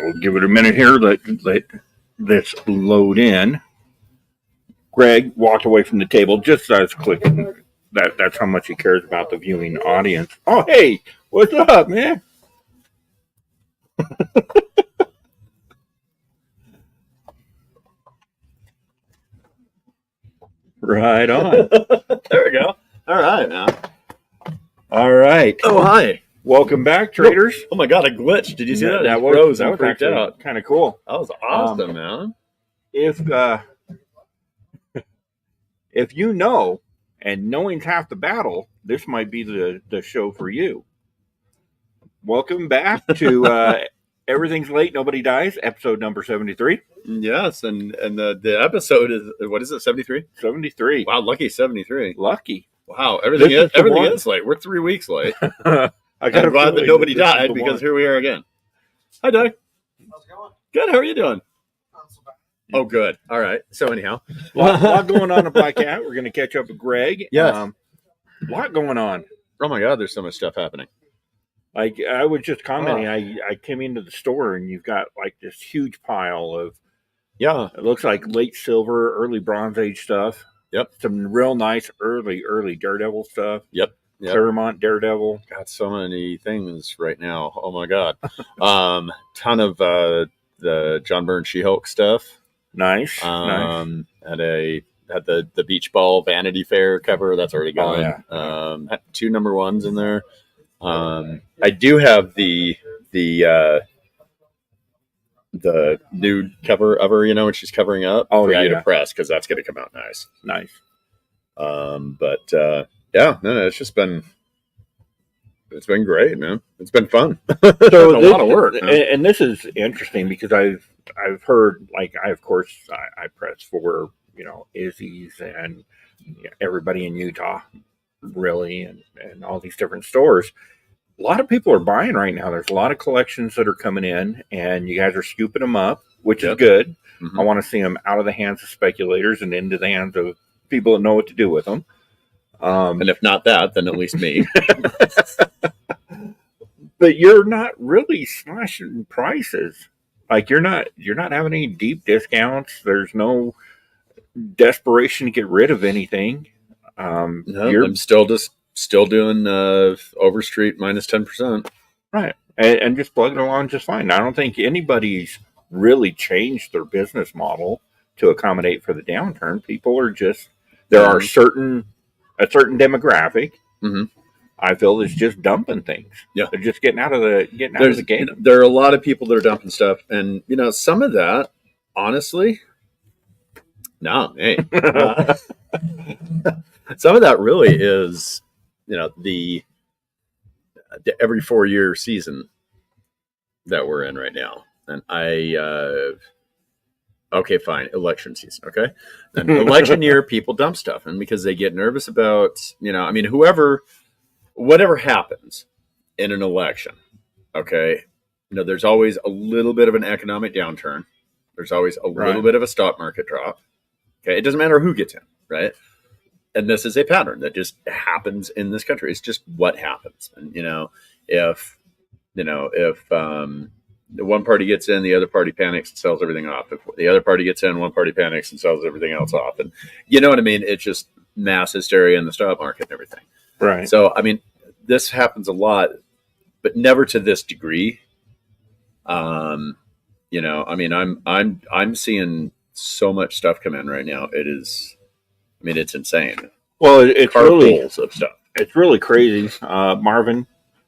we'll give it a minute here. Let this load in. Greg walked away from the table just as I was clicking. That's how much he cares about the viewing audience. Oh, hey, what's up, man? Right on. There we go. All right, man. All right. Oh, hi. Welcome back, traders. Oh my God, I glitched. Did you see that? That was freaked out. Kind of cool. That was awesome, man. If you know, and knowing's half the battle, this might be the show for you. Welcome back to Everything's Late, Nobody Dies, episode number 73. Yes, and the episode is, what is it, 73? 73. Wow, lucky 73. Lucky. Wow, everything is late. We're 3 weeks late. I'm glad that nobody died because here we are again. Hi, Doug. How's it going? Good, how are you doing? Not so bad. Oh, good. All right. So anyhow. A lot going on at Black Cat. We're going to catch up with Greg. Yes. A lot going on. Oh, my God, there's so much stuff happening. Like, I was just commenting, I came into the store and you've got like this huge pile of, it looks like late silver, early Bronze Age stuff. Yep. Some real nice early Daredevil stuff. Yep. Claremont Daredevil. Got so many things right now. Oh, my God. Ton of the John Byrne She-Hulk stuff. Nice. Had the Beach Ball Vanity Fair cover. That's already gone. Oh, yeah. Had 2 number 1s in there. I do have the nude cover of her, when she's covering up for you to press, because that's going to come out nice. Nice. It's been great, man. It's been fun. So a lot of work. And this is interesting because I've heard, like, I press for, Izzy's and everybody in Utah, really, and all these different stores. A lot of people are buying right now. There's a lot of collections that are coming in, and you guys are scooping them up, which is good. Mm-hmm. I want to see them out of the hands of speculators and into the hands of people that know what to do with them. And if not that, then at least me. But you're not really slashing prices. Like, you're not having any deep discounts. There's no desperation to get rid of anything. No, I'm still doing Overstreet minus 10%. Right. And just plugging along just fine. I don't think anybody's really changed their business model to accommodate for the downturn. People are just, there are a certain demographic. Mm-hmm. I feel is just dumping things. Yeah. They're just getting out of the game. There are a lot of people that are dumping stuff, and some of that, honestly, no, hey. Some of that really is, the every 4-year season that we're in right now. And okay, fine, election season, okay? And election year, people dump stuff. And because they get nervous about, whatever happens in an election, okay? There's always a little bit of an economic downturn. There's always a little bit of a stock market drop. Okay, it doesn't matter who gets in, right? And this is a pattern that just happens in this country. It's just what happens. And if the one party gets in, the other party panics and sells everything off. If the other party gets in, one party panics and sells everything else off. And you know what I mean? It's just mass hysteria in the stock market and everything. Right. So this happens a lot, but never to this degree. I'm seeing so much stuff come in right now. It's insane. Well, it's really of stuff. It's really crazy. Marvin,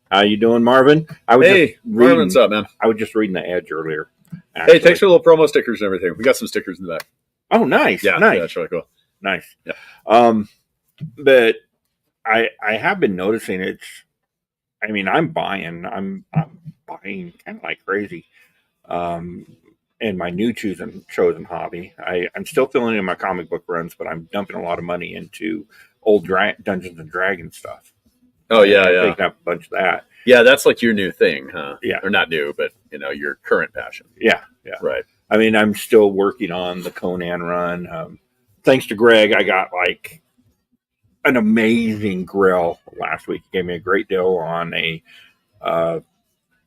how you doing, Marvin? Marvin's up, man. I was just reading the ads earlier. Actually. Hey, thanks for the little promo stickers and everything. We got some stickers in the back. Oh, nice. Yeah, nice. Yeah, that's really cool. Nice. Yeah. But I have been noticing I'm buying kind of like crazy. In my new chosen hobby, I'm still filling in my comic book runs, but I'm dumping a lot of money into old Dungeons and Dragons stuff. Oh yeah, I'm picking up a bunch of that. Yeah, that's like your new thing, huh? Yeah, or not new, but your current passion. Yeah, right. I'm still working on the Conan run. Thanks to Greg, I got like an amazing grill last week. He gave me a great deal on a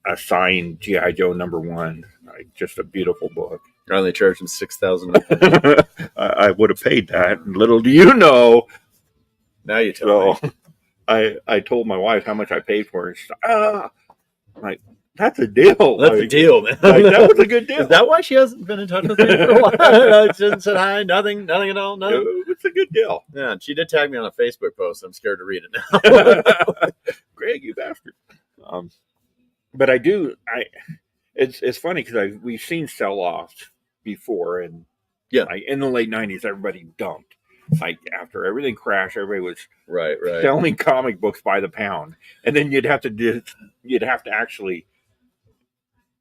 a signed GI Joe #1, like just a beautiful book. I only charged him $6,000. I would have paid that. Little do you know. Now you tell So me. I told my wife how much I paid for it. She's like, I'm like, that's a deal. That's the Like, deal, man. like, that was a good deal. Is that why she hasn't been in touch with me for a while? She hasn't said hi, nothing at all, nothing. It's a good deal. Yeah, and she did tag me on a Facebook post. I'm scared to read it now. Greg, you bastard. But it's funny because we've seen sell-offs before, and Yeah. like in the late 90s, everybody dumped. Like after everything crashed, everybody was Right. selling comic books by the pound, and then you'd have to actually,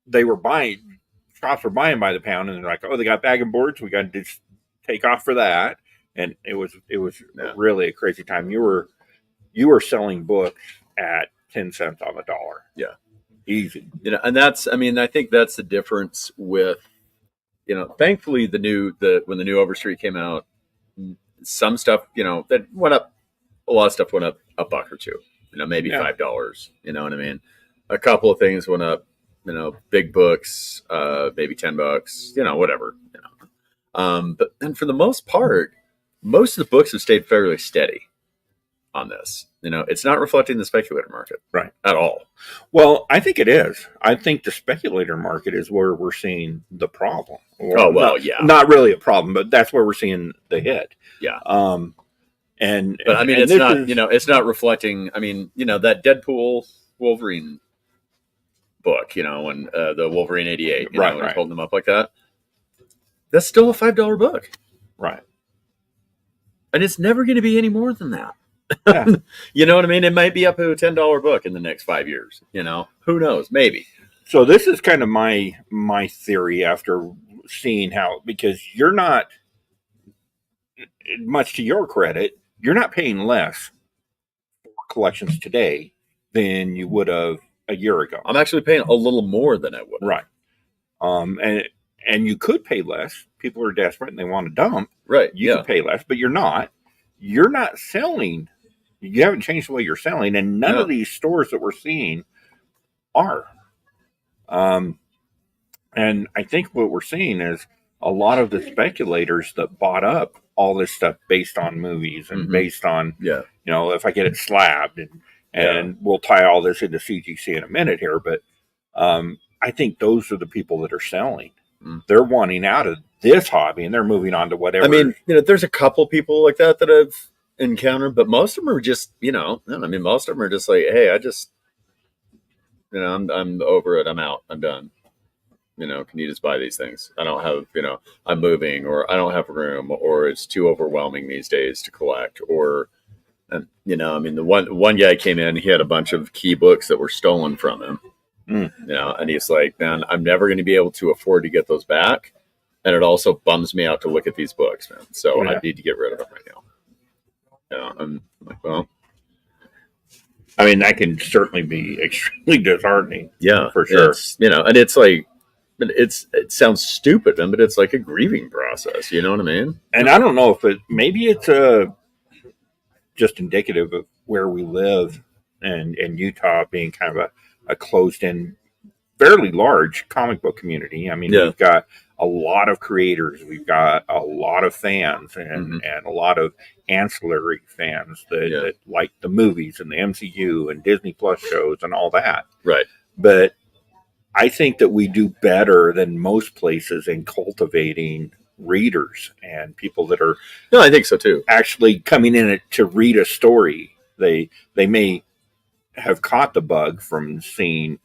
they were buying, shops were buying by the pound, and they're like, oh, they got bag and boards, we got to just take off for that. And it was Yeah. really a crazy time. You were selling books at 10 cents on the dollar. Yeah. Easy. And I think that's the difference with, thankfully when the new Overstreet came out, some stuff, that went up, a lot of stuff went up a buck or two, maybe Yeah. $5, you know what I mean? A couple of things went up, big books, maybe $10, whatever, but then for the most part, most of the books have stayed fairly steady on this. It's not reflecting the speculator market, Right. at all. Well, I think it is. I think the speculator market is where we're seeing the problem. Oh, well, not, yeah. Not really a problem, but that's where we're seeing the hit. Yeah. And But I mean, and it's this not, is- it's not reflecting. I mean, that Deadpool Wolverine book, when the Wolverine 88, when Right. he's holding them up like that, that's still a $5 book, right. and it's never going to be any more than that. Yeah. You know what I mean? It might be up to a $10 book in the next 5 years. Who knows? Maybe. So this is kind of my theory after seeing how, because you're not, much to your credit, you're not paying less for collections today than you would have a year ago. I'm actually paying a little more than I would. Right. And you could pay less. People are desperate and they want to dump. Right. You Yeah. could pay less, but you're not. You're not selling. You haven't changed the way you're selling, and none No. of these stores that we're seeing are. And I think what we're seeing is a lot of the speculators that bought up all this stuff based on movies and Mhm. based on, Yeah. if I get it slabbed, and we'll tie all this into CGC in a minute here, but I think those are the people that are selling. Mm. They're wanting out of this hobby and they're moving on to whatever. I mean, there's a couple people like that I've encountered, but most of them are just, most of them are just like, hey, I just, I'm over it. I'm out. I'm done. Can you just buy these things? I don't have, I'm moving, or I don't have room, or it's too overwhelming these days to collect, or, the one guy came in, he had a bunch of key books that were stolen from him, and he's like, man, I'm never going to be able to afford to get those back. And it also bums me out to look at these books, man. So Yeah. I need to get rid of them right now. I'm like, well, I mean, that can certainly be extremely disheartening. yeah, For sure. It's, and it's like, it sounds stupid, man, but it's like a grieving process. You know what I mean? And I don't know if maybe it's just indicative of where we live, and Utah being kind of a closed-in, fairly large comic book community. I mean, Yeah. we've got a lot of creators, we've got a lot of fans, and a lot of ancillary fans that like the movies and the MCU and Disney Plus shows and all that. Right. But I think that we do better than most places in cultivating readers and people that are No, I think so too. actually coming in to read a story. They may have caught the bug from seeing,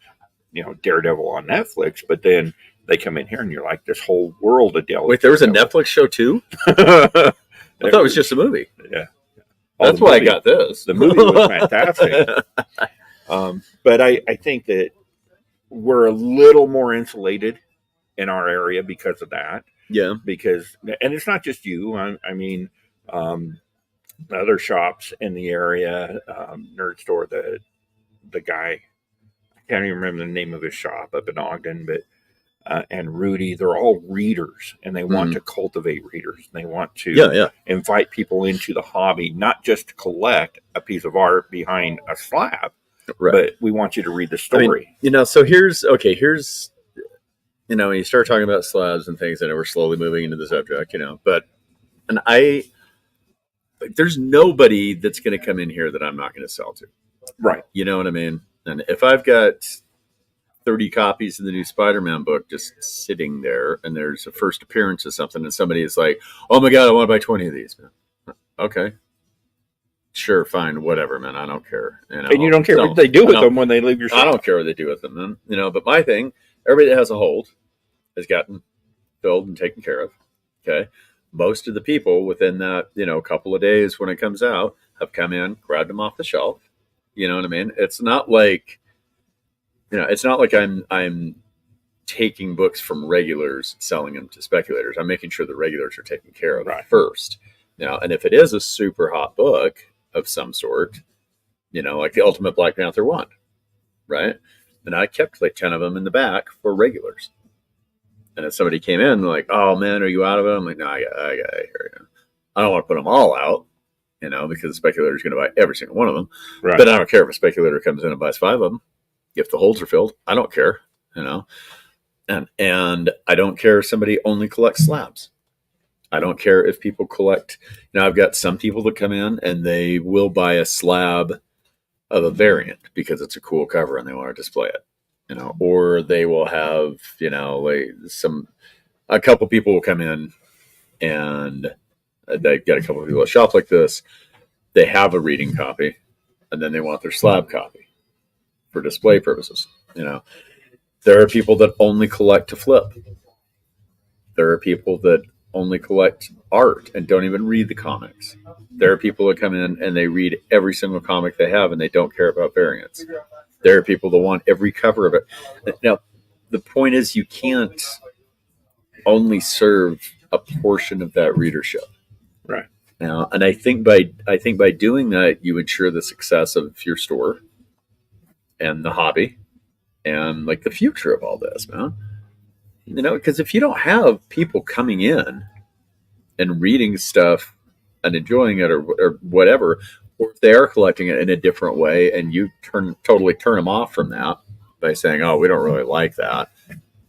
Daredevil on Netflix, but then they come in here and you're like, this whole world of Daredevil. Wait, there was a Netflix show too? I thought it was just a movie. Yeah. That's the why I movie- got this. The movie was fantastic. But I think that we're a little more insulated in our area because of that. Yeah. And it's not just you. I mean, other shops in the area, Nerd Store, the guy, I can't even remember the name of his shop up in Ogden, but and Rudy, they're all readers, and they want to cultivate readers. They want to invite people into the hobby, not just to collect a piece of art behind a slab, Right. but we want you to read the story. So here's when you start talking about slabs and things, and we're slowly moving into the subject, there's nobody that's going to come in here that I'm not going to sell to. Right. You know what I mean? And if I've got 30 copies of the new Spider-Man book just sitting there, and there's a first appearance of something, and somebody is like, "Oh my God, I want to buy 20 of these." Okay. Sure, fine, whatever, man. I don't care. And you don't care what they do with them when they leave your shop. I don't care what they do with them, man. But my thing, everybody that has a hold has gotten filled and taken care of. Okay. Most of the people within that, couple of days when it comes out have come in, grabbed them off the shelf. You know what I mean? It's not like, I'm taking books from regulars, selling them to speculators. I'm making sure the regulars are taken care of first. And if it is a super hot book of some sort, like the Ultimate Black Panther 1, right? And I kept like 10 of them in the back for regulars. And if somebody came in like, "Oh man, are you out of it?" I'm like, "No, I got it here." I don't want to put them all out, because the speculator is going to buy every single one of them. Right. But I don't care if a speculator comes in and buys 5 of them. If the holds are filled, I don't care, And I don't care if somebody only collects slabs. I don't care if people collect. I've got some people that come in and they will buy a slab of a variant because it's a cool cover and they want to display it. Or they will have, a couple people will come in and they get a couple of people that shop like this. They have a reading copy and then they want their slab copy for display purposes. There are people that only collect to flip. There are people that only collect art and don't even read the comics. There are people that come in and they read every single comic they have and they don't care about variants. There are people that want every cover of it. Now, the point is you can't only serve a portion of that readership. Right. And I think by doing that, you ensure the success of your store and the hobby and like the future of all this, man. Because if you don't have people coming in and reading stuff and enjoying it or whatever, or if they are collecting it in a different way and you totally turn them off from that by saying, "Oh, we don't really like that."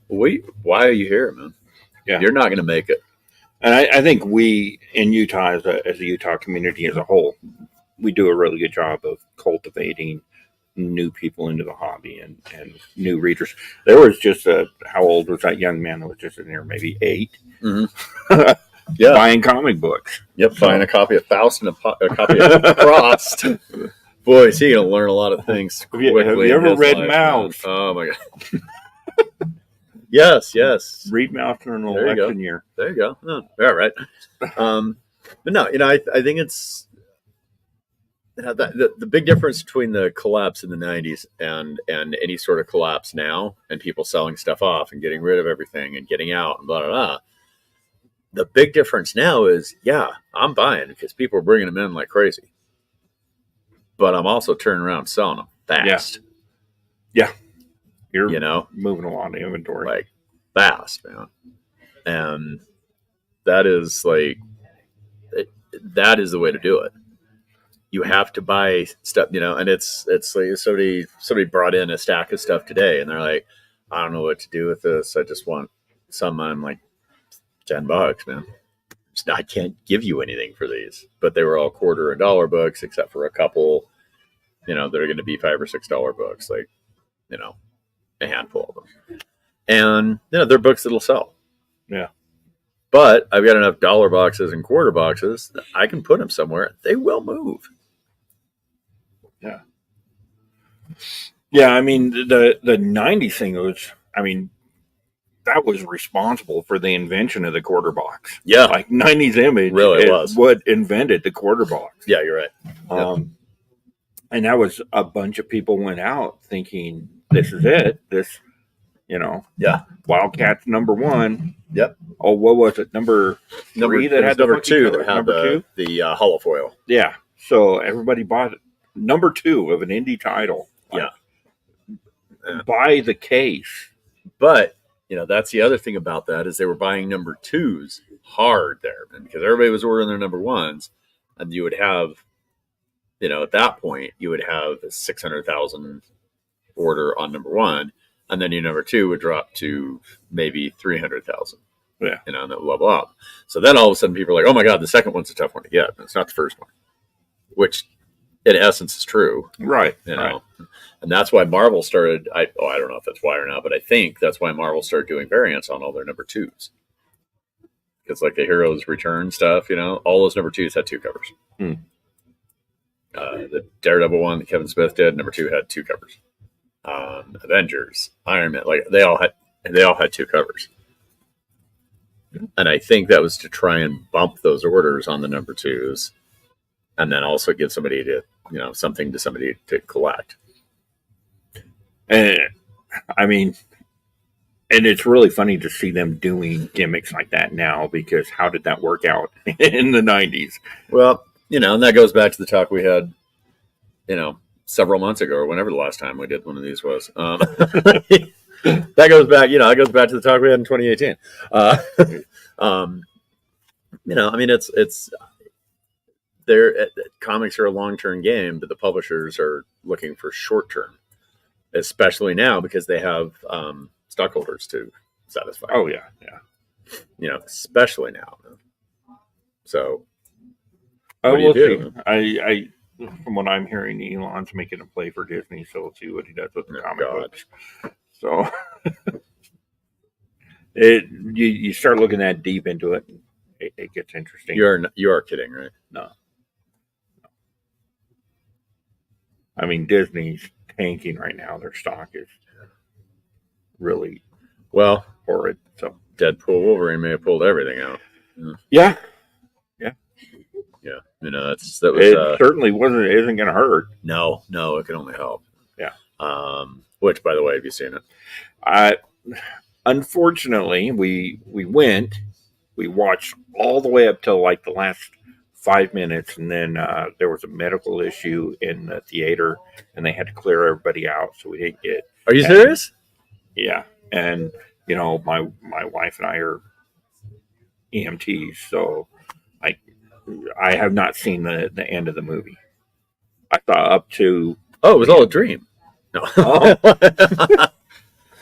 Why are you here, man? Yeah. You're not going to make it. And I think we in Utah, as a Utah community as a whole, we do a really good job of cultivating new people into the hobby and new readers. There was just how old was that young man that was just in there? Maybe 8. Mm-hmm. Yeah, buying comic books. Yep, buying a copy of Faust and a copy of Frost. Boy, is he going to learn a lot of things quickly. Have you ever read life, Mouth? Man. Oh my God. Yes. Read Mouth during an election year. There you go. Oh, all right. But no, I think it's the big difference between the collapse in the 90s and any sort of collapse now and people selling stuff off and getting rid of everything and getting out and blah, blah, blah. The big difference now is, I'm buying because people are bringing them in like crazy. But I'm also turning around and selling them fast. Yeah. You're moving a lot of inventory. Like fast, man. And that is that is the way to do it. You have to buy stuff, and it's like somebody brought in a stack of stuff today and they're like, "I don't know what to do with this. I just want some." I'm like, $10, man. I can't give you anything for these, but they were all $quarter and $1 books, except for a couple, that are going to be $5 or $6 books, like, a handful of them. And, they're books that'll sell. Yeah. But I've got enough dollar boxes and quarter boxes that I can put them somewhere. They will move. Yeah. Yeah. I mean, the 90s thing was, that was responsible for the invention of the quarter box. Yeah. Like 90s Image really was what invented the quarter box. Yeah, you're right. And that was a bunch of people went out thinking, this is it. This, Wildcats number 1. Yep. Oh, what was it? Number 3 that had number 2 that had number 2? The holofoil. Yeah. So everybody bought number 2 of an indie title. Yeah. Buy the case. But that's the other thing about that is they were buying number 2s hard there, man, because everybody was ordering their number 1s, and you would have at that point, you would have a 600,000 order on number one, and then your number two would drop to maybe 300,000. Yeah. And that would level up. So then all of a sudden people are like, oh my God, the second one's a tough one to get. And it's not the first one, which in essence is true. Right. Right. And that's why Marvel started. I don't know if that's why or not, but I think that's why Marvel started doing variants on all their number twos. Because like the Heroes Return stuff, all those number twos had two covers. The Daredevil one that Kevin Smith did, number two had two covers. Avengers, Iron Man, like they all had two covers. And I think that was to try and bump those orders on the number twos, and then also give somebody to something to somebody to collect. And I mean, and it's really funny to see them doing gimmicks like that now, because how did that work out in the 90s? Well, and that goes back to the talk we had, several months ago, or whenever the last time we did one of these was. That goes back, to the talk we had in 2018. It's comics are a long-term game, but the publishers are looking for short-term, especially now because they have stockholders to satisfy. Oh yeah. Especially now. So, I what do will you see. I from what I'm hearing, Elon's making a play for Disney, so we'll see what he does with the comic books. So you start looking that deep into it, it gets interesting. You are kidding, right? No. I mean, Disney's tanking right now. Their stock is really horrid. So Deadpool Wolverine may have pulled everything out. Yeah. That was it certainly isn't going to hurt. No, it can only help. Yeah. Which, by the way, have you seen it? Unfortunately, we watched all the way up till like the last 5 minutes, and then there was a medical issue in the theater, and they had to clear everybody out, so we didn't get. Are you serious? Yeah, and my wife and I are EMTs, so I have not seen the end of the movie. I thought up to. Oh, it was all a dream. No.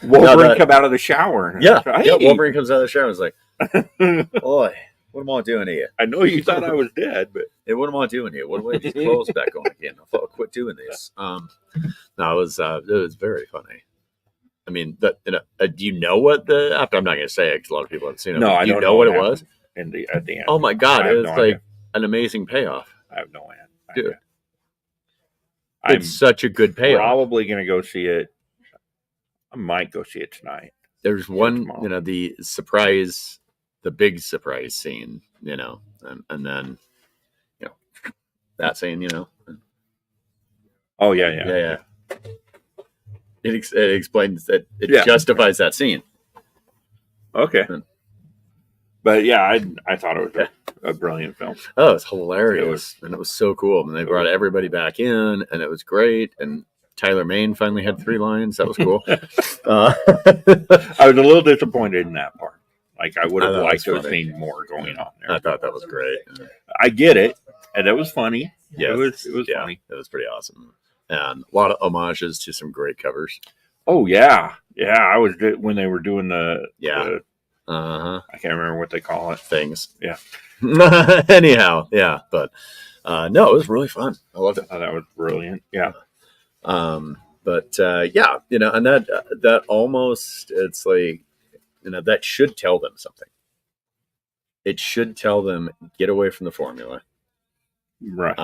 Wolverine come out of the shower. Yeah, Wolverine comes out of the shower and is like, boy, what am I doing here? I know you thought I was dead, but hey, what am I doing here? What do I get these clothes back on again? I'll quit doing this. No, it was very funny. I mean, do you know what I'm not going to say it because a lot of people haven't seen it. No, I don't know what it was. At the end. Oh my God, it was like an amazing payoff. I have no idea. Dude, it's such a good payoff. Probably going to go see it. I might go see it tonight. There's one, the big surprise scene, and then, that scene, Oh yeah. It explains that it justifies that scene. Okay. But yeah, I thought it was a brilliant film. Oh, it's hilarious. And it was so cool. And they brought everybody back in, and it was great. And Tyler Mane finally had 3 lines. That was cool. I was a little disappointed in that part. Like, I would have liked to have seen more going on there. I thought that was great. I get it. And it was funny. Yeah, it was funny. It was pretty awesome. And a lot of homages to some great covers. Oh, yeah. Yeah, I was when they were doing the I can't remember what they call it. Things. Yeah. Anyhow, yeah. But no, it was really fun. I loved it. Oh, that was brilliant. Yeah. And that almost, it's like, that should tell them something. It should tell them, get away from the formula. Right.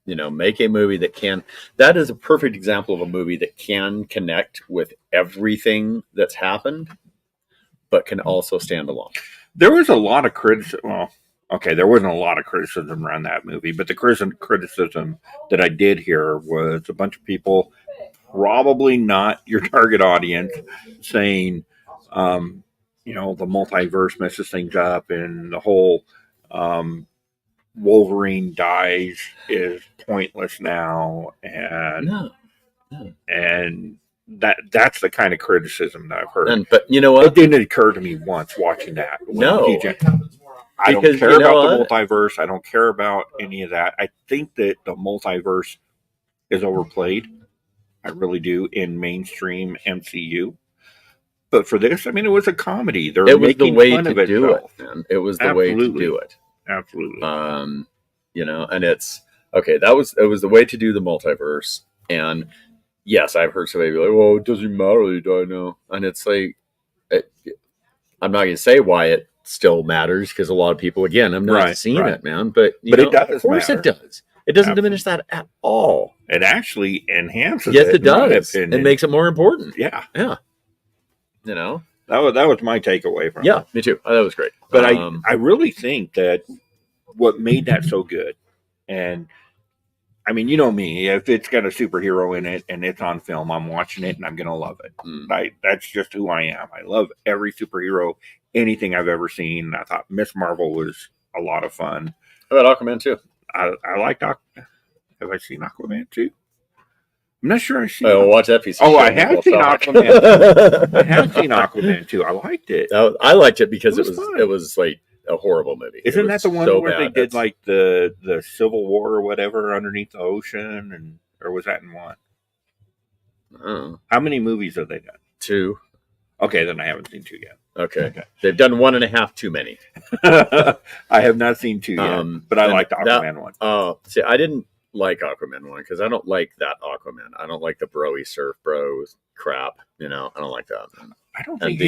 Make a movie that is a perfect example of a movie that can connect with everything that's happened, but can also stand alone. There was a lot of criticism. Well, okay, there wasn't a lot of criticism around that movie, but the criticism that I did hear was a bunch of people, probably not your target audience, saying, the multiverse messes things up, and the whole Wolverine dies is pointless now, and that's the kind of criticism that I've heard. But you know what? It didn't occur to me once watching that. No. I don't Because care you know about the what? multiverse. I don't care about any of that. I think that the multiverse is overplayed. I really do in mainstream MCU. But for this, I mean, it was a comedy. They're It was the making way fun to of do it, itself. man. It was the way to Absolutely. do it. Absolutely. And it's okay. It was the way to do the multiverse. And yes, I've heard somebody be like, "Well, it doesn't matter, you don't know." And it's like, I'm not going to say why it still matters because a lot of people, again, I'm not Right, seeing right. it, man. But But it does of course, matter. it does. It doesn't Absolutely. diminish that at all. It actually enhances Yes, it. it in my does. It opinion. makes it more important. Yeah. Yeah. You know. That was my takeaway from it. Yeah, me too. That was great. But I really think that what made that so good, and I mean, you know me, if it's got a superhero in it and it's on film, I'm watching it and I'm going to love it. That's just who I am. I love every superhero, anything I've ever seen. I thought Miss Marvel was a lot of fun. How about Aquaman too? I liked Have I seen Aquaman too? I'm not sure I've seen Oh, watch that piece. I have seen Aquaman. I have seen Aquaman too. I liked it. I liked it because It was fun. it was like a horrible movie. Isn't that the one so where bad. they did like the Civil War or whatever underneath the ocean, or was that in one? Oh, How many movies have they done? 2? Okay, then I haven't seen 2 yet. Okay. They've done 1.5 too many. I have not seen 2 yet, but I and liked the Aquaman one. Oh, see, I didn't like Aquaman 1 because I don't like that Aquaman. I don't like the broy surf bros crap. I don't like that. I don't think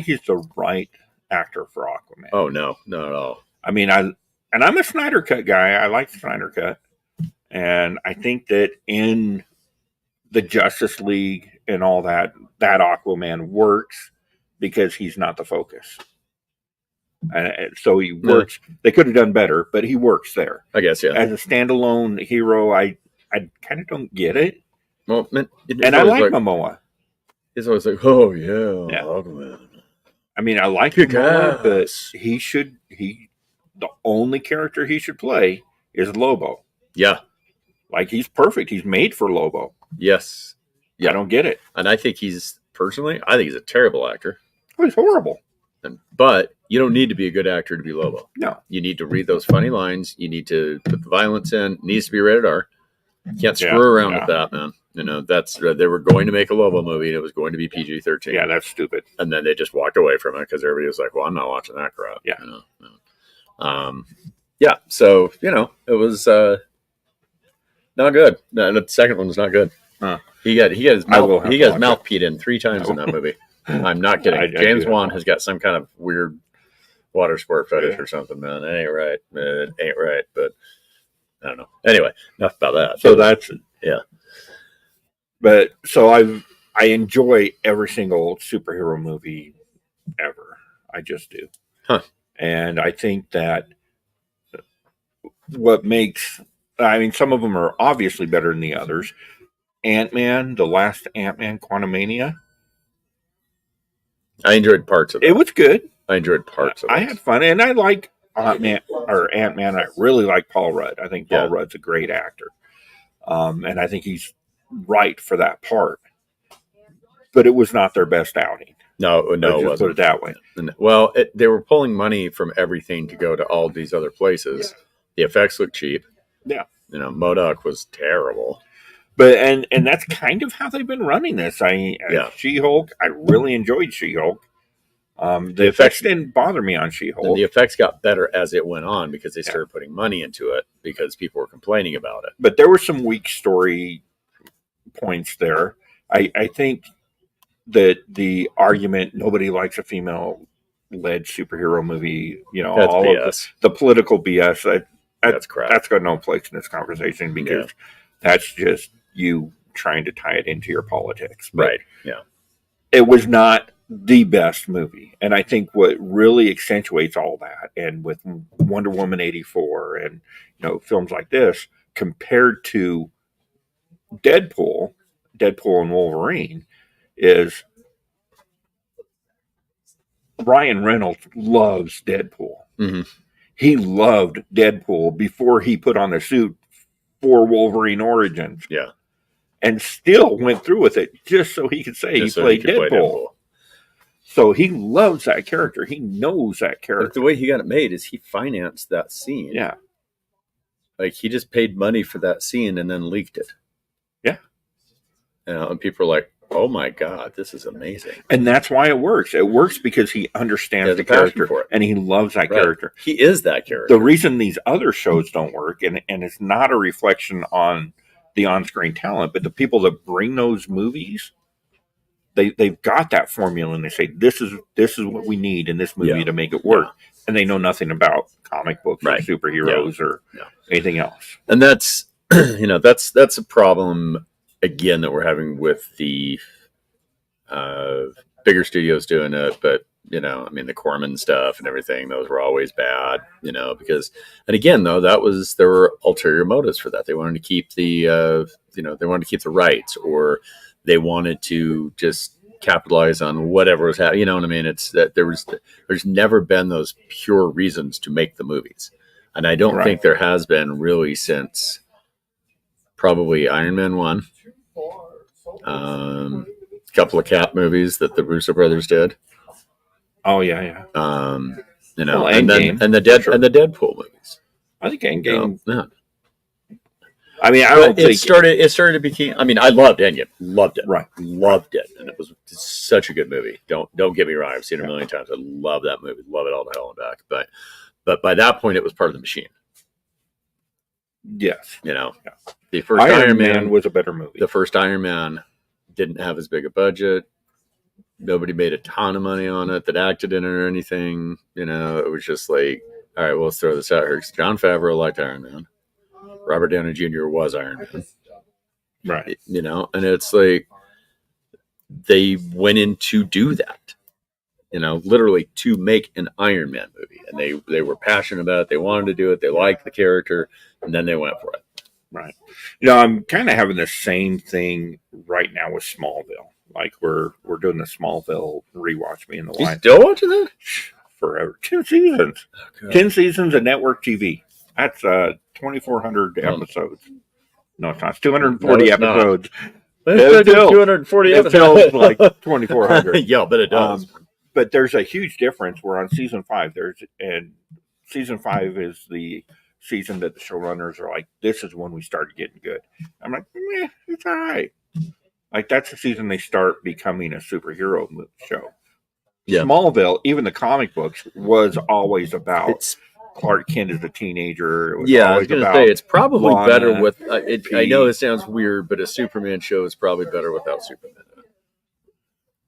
he's the right actor for Aquaman. Oh no, not at all. I mean, I'm a Snyder Cut guy. I like Snyder Cut, and I think that in the Justice League and all that Aquaman works because he's not the focus. And so he works. They could have done better, but he works there. I guess, yeah. As a standalone hero, I kind of don't get it. Well, man, and I like Momoa. He's always like, oh yeah. Aquaman. I mean, I like Momoa, but the only character he should play is Lobo. Yeah. Like, he's perfect. He's made for Lobo. Yes. Yeah. I don't get it. And I think he's a terrible actor. Oh, he's horrible. But you don't need to be a good actor to be Lobo. No. You need to read those funny lines. You need to put the violence in. It needs to be rated R. You can't screw around with that, man. That's they were going to make a Lobo movie and it was going to be PG-13. Yeah, that's stupid. And then they just walked away from it because everybody was like, well, I'm not watching that crap. Yeah. Yeah. So, it was not good. No, the second one was not good. Huh. He got his mouth peed in 3 times in that movie. I'm not kidding. James Wan has got some kind of weird water sport fetish or something, man. It ain't right. It ain't right. But I don't know. Anyway, enough about that. So that's yeah. But so I enjoy every single superhero movie ever. I just do. Huh. And I think that what makes, some of them are obviously better than the others. Ant-Man, the last Ant-Man, Quantumania. I enjoyed parts of it. It was good. I enjoyed parts of it. I had fun, and I like Ant-Man. I really like Paul Rudd. I think Paul Rudd's a great actor, and I think he's right for that part. But it was not their best outing. No, it wasn't. Put it that way. Well, they were pulling money from everything to go to all these other places. Yeah. The effects looked cheap. Yeah, MODOK was terrible. But and that's kind of how they've been running this. She-Hulk. I really enjoyed She-Hulk. The effects didn't bother me on She-Hulk. And the effects got better as it went on because they started putting money into it because people were complaining about it. But there were some weak story points there. I think that the argument nobody likes a female-led superhero movie, that's all BS. Of the political BS. That's crap. That's got no place in this conversation because that's just you trying to tie it into your politics. But right. Yeah. It was not the best movie. And I think what really accentuates all that, and with Wonder Woman 84 and films like this, compared to Deadpool and Wolverine, is Ryan Reynolds loves Deadpool. Mm-hmm. He loved Deadpool before he put on the suit for Wolverine Origins. Yeah. And still went through with it just so he could say he played Deadpool. So he loves that character. He knows that Like character. the way he got it made is he financed that scene. Yeah. Like he just paid money for that scene and then leaked it. Yeah. And people are like, "Oh my god, this is amazing!" And that's why it works. It works because he understands He has the a passion character for it. and he loves that Right. character. He is that character. The reason these other shows don't work, and it's not a reflection on the on-screen talent, but the people that bring those movies, they've got that formula and they say this is what we need in this movie Yeah. to make it work, and they know nothing about comic books Right. or superheroes or Yeah. anything else. And that's that's a problem again that we're having with the bigger studios doing it. But I mean, the Corman stuff and everything, those were always bad. Because, and again though, there were ulterior motives for that. They wanted to keep the they wanted to keep the rights, or they wanted to just capitalize on whatever was happening. You know what I mean? It's that there's never been those pure reasons to make the movies. And I don't Right. think there has been really since probably Iron Man 1, a couple of Cap movies that the Russo brothers did, Oh yeah. Well, Endgame, and the for sure. Deadpool movies. I think Endgame. Yeah. I mean, I But don't think it started to become. I mean, I loved Endgame, loved it, Right. loved it, and it was such a good movie. Don't get me wrong, I've seen it a million times. I love that movie, love it all to hell and back. But by that point, it was part of the machine. yes. The first Iron Man was a better movie. the first Iron Man didn't have as big a budget. Nobody made a ton of money on it that acted in it or anything. It was just like, all right, well, let's throw this out here. 'Cause Jon Favreau liked Iron Man. Robert Downey Jr. was Iron Man. Right. And it's like they went in to do that. Literally to make an Iron Man movie, and they were passionate about it. They wanted to do it. They liked the character, and then they went for it. Right. I'm kind of having the same thing right now with Smallville. Like we're doing the Smallville rewatch, me and the You wife, still watching that? forever. 10 seasons. God. 10 seasons of network TV. That's 2,400 episodes. No, it's not. It's 240 No, it's not. episodes. It's still- 240 It feels like 2,400. Yeah, but it does. But there's a huge difference. We're on season 5. And season 5 is the season that the showrunners are like, this is when we started getting good. I'm like, it's all right. Like that's the season they start becoming a superhero show. Yeah. Smallville, even the comic books, was always about It's Clark Kent as a teenager. It was I was always going to about say it's probably Lana, better with. I Pete. know this sounds weird, but a Superman show is probably better without Superman.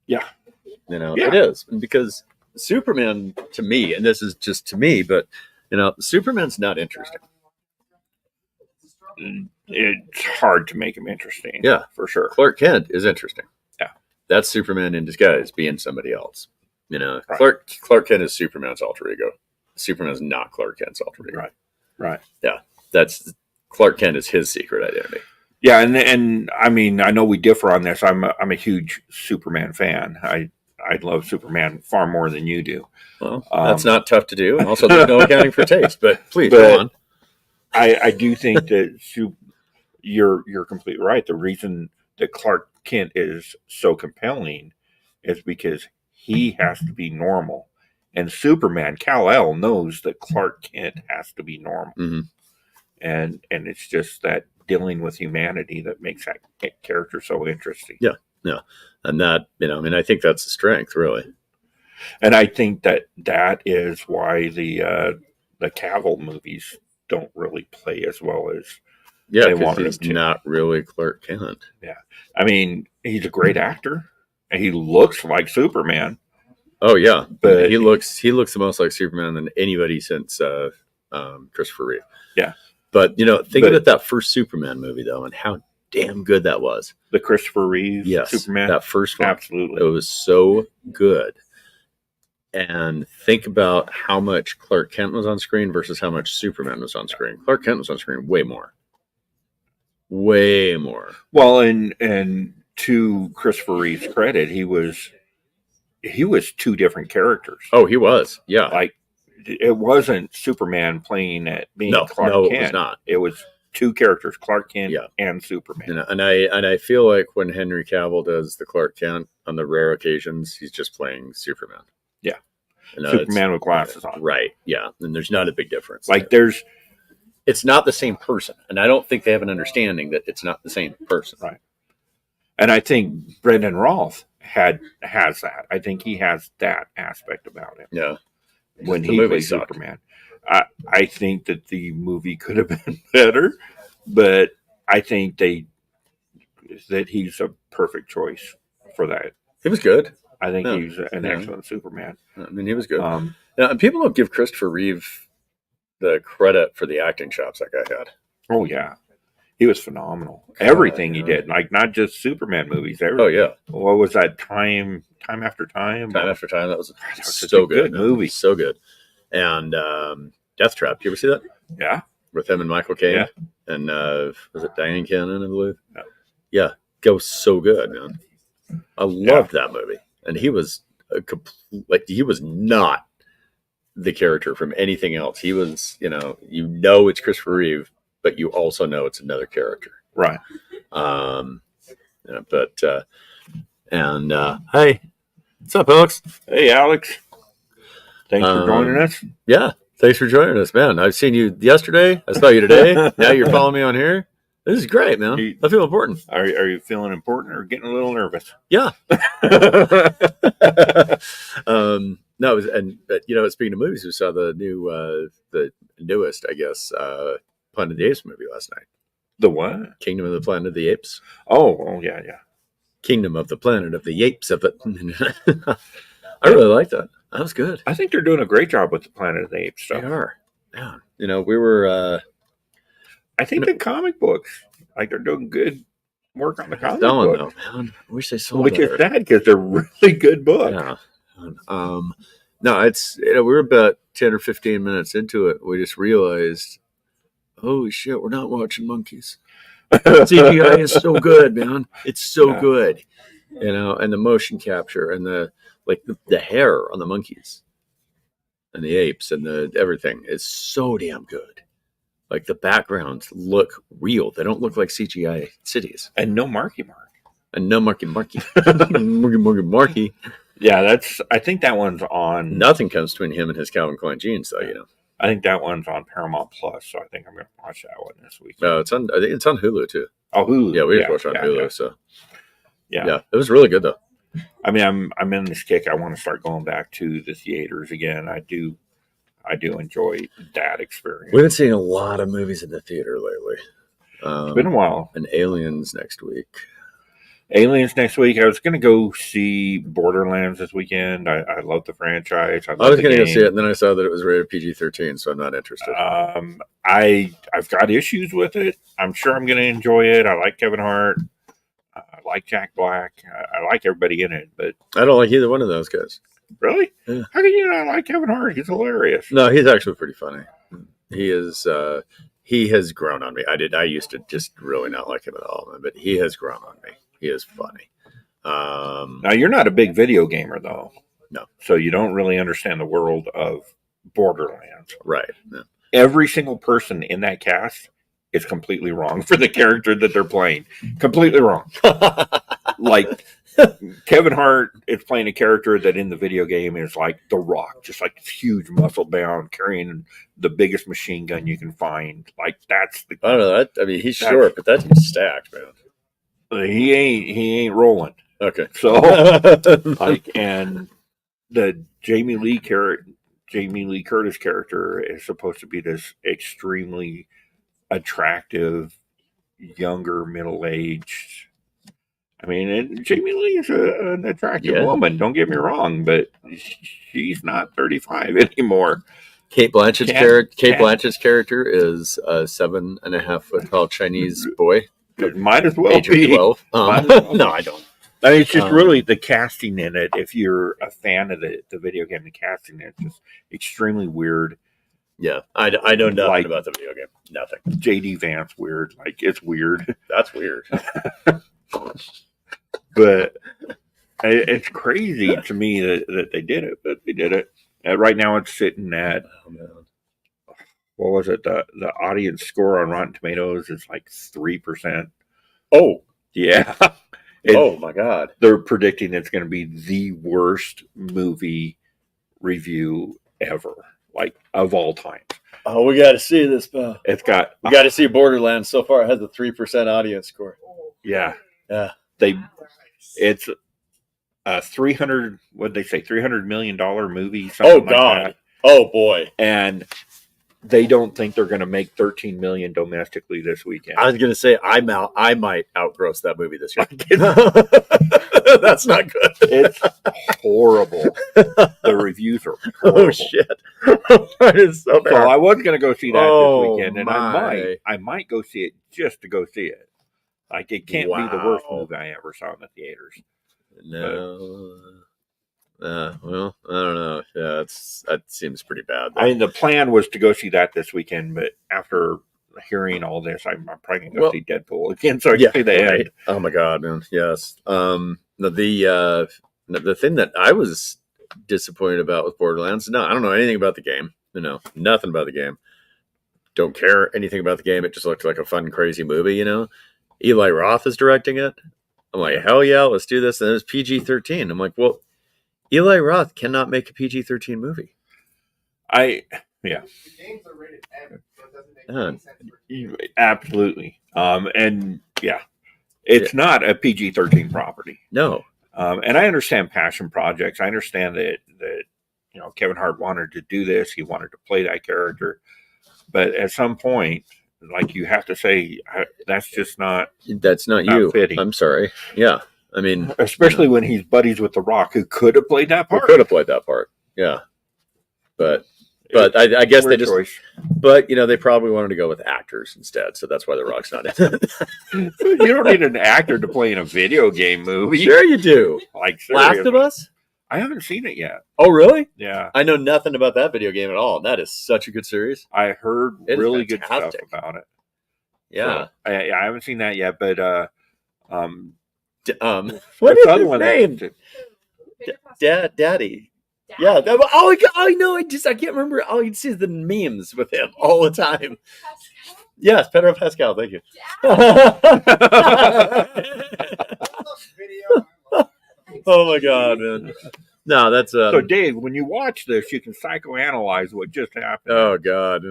Yeah. Yeah. It is because Superman to me, and this is just to me, but Superman's not interesting. it's hard to make him interesting. Yeah. for sure. Clark Kent is interesting. Yeah. That's Superman in disguise, being somebody else. Right. Clark Kent is Superman's alter ego. Superman's not Clark Kent's alter ego. Right. That's Clark Kent is his secret identity. Yeah, and I mean, I know we differ on this. I'm a huge Superman fan. I love Superman far more than you do. Well, that's not tough to do, and also there's no accounting for taste. But please But- go on. I do think that you're completely right. The reason that Clark Kent is so compelling is because he has to be normal, and Superman Kal-El knows that Clark Kent has to be normal, Mhm. and it's just that dealing with humanity that makes that character so interesting. Yeah. And that I think that's the strength, really. And I think that is why the Cavill movies don't really play as well as Yeah, They because wanted he's him to. not really Clark Kent. I mean, he's a great actor and he looks like Superman. Oh yeah, But- he looks the most like Superman than anybody since Christopher Reeve. Yeah. But think But- about that first Superman movie though, and how damn good that was. The Christopher Reeve Yes, Superman. that first one. It Absolutely. was so good. And think about how much Clark Kent was on screen versus how much Superman was on screen. Clark Kent was on screen way more. Way more. Well, and to Christopher Reeve's credit, he was two different characters. Oh, he was. Yeah. Like it wasn't Superman playing at being No, Clark no, Kent. it was not. It was two characters, Clark Kent Yeah. and Superman. And I feel like when Henry Cavill does the Clark Kent on the rare occasions, he's just playing Superman. Yeah. You know, Superman with glasses on. right? Yeah, and there's not a big difference. Like there. there's It's not the same person, and I don't think they have an understanding that it's not the same person. Right. And I think Brendan Roth has that. I think he has that aspect about him. Yeah. When The he movie plays sucked. Superman. I think that the movie could have been better, but I think that he's a perfect choice for that. He was good. I think Yeah. he's an Yeah. excellent Superman. I mean, he was good. Um, Now, and people don't give Christopher Reeve the credit for the acting chops that guy had. oh yeah, he was phenomenal. Everything he yeah. did, like not just Superman movies. Oh yeah, What was that? Time after time. time after time. That was that was such so a good man. movie. So good. And Death Trap. You ever see that Yeah. with him and Michael Caine? Yeah. And was it Diane Cannon? I believe. Yeah. Yeah, it was so good, man. I loved that movie, and he was he was not the character from anything else. He was, it's Christopher Reeve, but you also know it's another character. Right. Hey, what's up, Alex? Hey, Alex. Thanks for joining us. Yeah, thanks for joining us, man. I've seen you yesterday. I saw you today. Now you're following me on here. This is great, man. I feel important. Are you feeling important or getting a little nervous? Yeah. No, it was, speaking of movies, we saw the newest, I guess, Planet of the Apes movie last night. The what? Kingdom of the Planet of the Apes. Oh yeah. Kingdom of the Planet of the Apes of it. I really like that. That was good. I think they're doing a great job with the Planet of the Apes They stuff. are. Yeah. We were I think the comic books, like they're doing good work on the comic selling books. though, man. I wish they sold Which better. is sad because they're really good books. Yeah. No, it's we were about 10 or 15 minutes into it. We just realized, holy shit, we're not watching monkeys. CGI is so good, man. It's so good. And the motion capture and the hair on the monkeys and the apes and the everything is so damn good. Like the backgrounds look real. They don't look like CGI cities. And no Marky Mark. And no Marky. Marky. Yeah, I think that one's on. Nothing comes between him and his Calvin Klein jeans, though. I think that one's on Paramount Plus, so I think I'm going to watch that one this week. No, I think it's on Hulu too. Oh, Hulu. Yeah, we just watched it on Hulu. Yeah. So Yeah. it was really good though. I mean, I'm in this kick. I want to start going back to the theaters again. I do enjoy that experience. We've been seeing a lot of movies in the theater lately. It's been a while. And Aliens next week. Aliens next week. I was going to go see Borderlands this weekend. I love the franchise. I was going to go see it, and then I saw that it was rated PG-13, so I'm not interested. I've got issues with it. I'm sure I'm going to enjoy it. I like Kevin Hart. I like Jack Black. I like everybody in it, but I don't like either one of those guys. really, Yeah. how can you not like Kevin Hart? He's hilarious. No, he's actually pretty funny. He is. He has grown on me. I used to just really not like him at all, but he has grown on me. He is funny. Now you're not a big video gamer though, No. so you don't really understand the world of Borderlands. Right. No. Every single person in that cast is completely wrong for the character that they're playing. Completely wrong. Like Kevin Hart is playing a character that in the video game is like The Rock, just like this huge muscle bound carrying the biggest machine gun you can find. Like that's the I don't know. I mean, he's short, but that dude's stacked, man. he ain't rolling. Okay. So like, and the Jamie Lee Curtis character is supposed to be this extremely attractive, younger, middle-aged. I mean, and Jamie Lee is an attractive woman. Don't get me wrong, but she's not 35 anymore. Kate Blanchett's character is a 7.5 foot tall Chinese boy, It might as well age be. of 12. Might as well No, be. I don't. I mean, it's just really the casting in it. If you're a fan of the video game, the casting in it's just extremely weird. Yeah, I know nothing Like- about the video game. Nothing. JD Vance weird. Like it's weird. That's weird. But it's crazy to me that they did it, but they did it. Right now it's sitting at, Oh, man. what was it? The audience score on Rotten Tomatoes is like 3%. Oh, Yeah. oh my God. They're predicting it's going to be the worst movie review ever, like of all time. Oh, we got to see this, pal. It's got, We got to see Borderlands. So far, it has a 3% audience score. yeah, Yeah. it's a $300 million movie. Something Oh like God. that. Oh boy. And they don't think they're going to make 13 million domestically this weekend. I was gonna say I might outgross that movie this year. That's not good. It's horrible. The reviews are horrible. Oh shit! That is so bad. So I was going to go see that Oh, this weekend, and my. I might go see it just to go see it. Like it can't be the worst Wow. movie I ever saw in the theaters. No. Well, I don't know. Yeah, that seems pretty bad. I mean, the plan was to go see that this weekend, but after hearing all this, I'm probably going to go see Deadpool again, so I can see the right. end. Oh my God, man. Yes. The thing that I was disappointed about with Borderlands, no, I don't know anything about the game. Nothing about the game. Don't care anything about the game. It just looked like a fun, crazy movie. Eli Roth is directing it. I'm like, hell yeah, let's do this. And it's PG-13. I'm like, well, Eli Roth cannot make a PG-13 movie. Yeah, The games are rated M, so it doesn't make any sense for absolutely. And yeah, it's not a PG-13 property. No. And I understand passion projects. I understand that Kevin Hart wanted to do this. He wanted to play that character, but at some point, like you have to say, that's just not. That's not you. Fitting. I'm sorry. Yeah. I mean, especially when he's buddies with The Rock, who could have played that part. Could have played that part. Yeah. But I guess they just. Choice. But they probably wanted to go with actors instead, so that's why The Rock's not in it. You don't need an actor to play in a video game movie. Sure, you do. Like Last of Us. I haven't seen it yet. Oh, really? Yeah, I know nothing about that video game at all. And that is such a good series. I heard It is really good stuff fantastic. about it. Yeah. So, I haven't seen that yet, but What is the other his one name? Daddy. Yeah. I know. I can't remember. All you see is the memes with him all the time. Yes, Pedro Pascal. Thank you. video. Oh my God, man. No, that's so Dave, when you watch this, you can psychoanalyze what just happened. Oh God.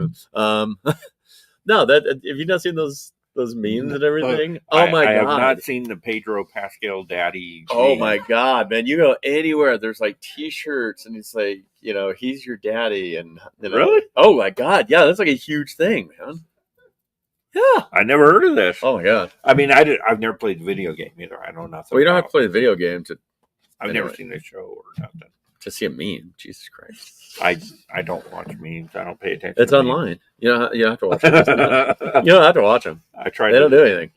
No, that have you not seen those memes and everything? Oh my God. I have not seen the Pedro Pascal daddy. Oh meme. my God, man! You go anywhere, there's like T-shirts, and it's like he's your daddy, and Really? Oh my God, yeah, that's like a huge thing, man. Yeah. I never heard of this. Oh my God. I mean, I've never played the video game either. I know nothing. Well, you don't have about to play the video game I've anyway. never seen the show or nothing. to see a meme. Jesus Christ! I don't watch memes. I don't pay attention. It's to online. You don't have to watch them. memes. You don't have to watch them. I tried. They don't do anything.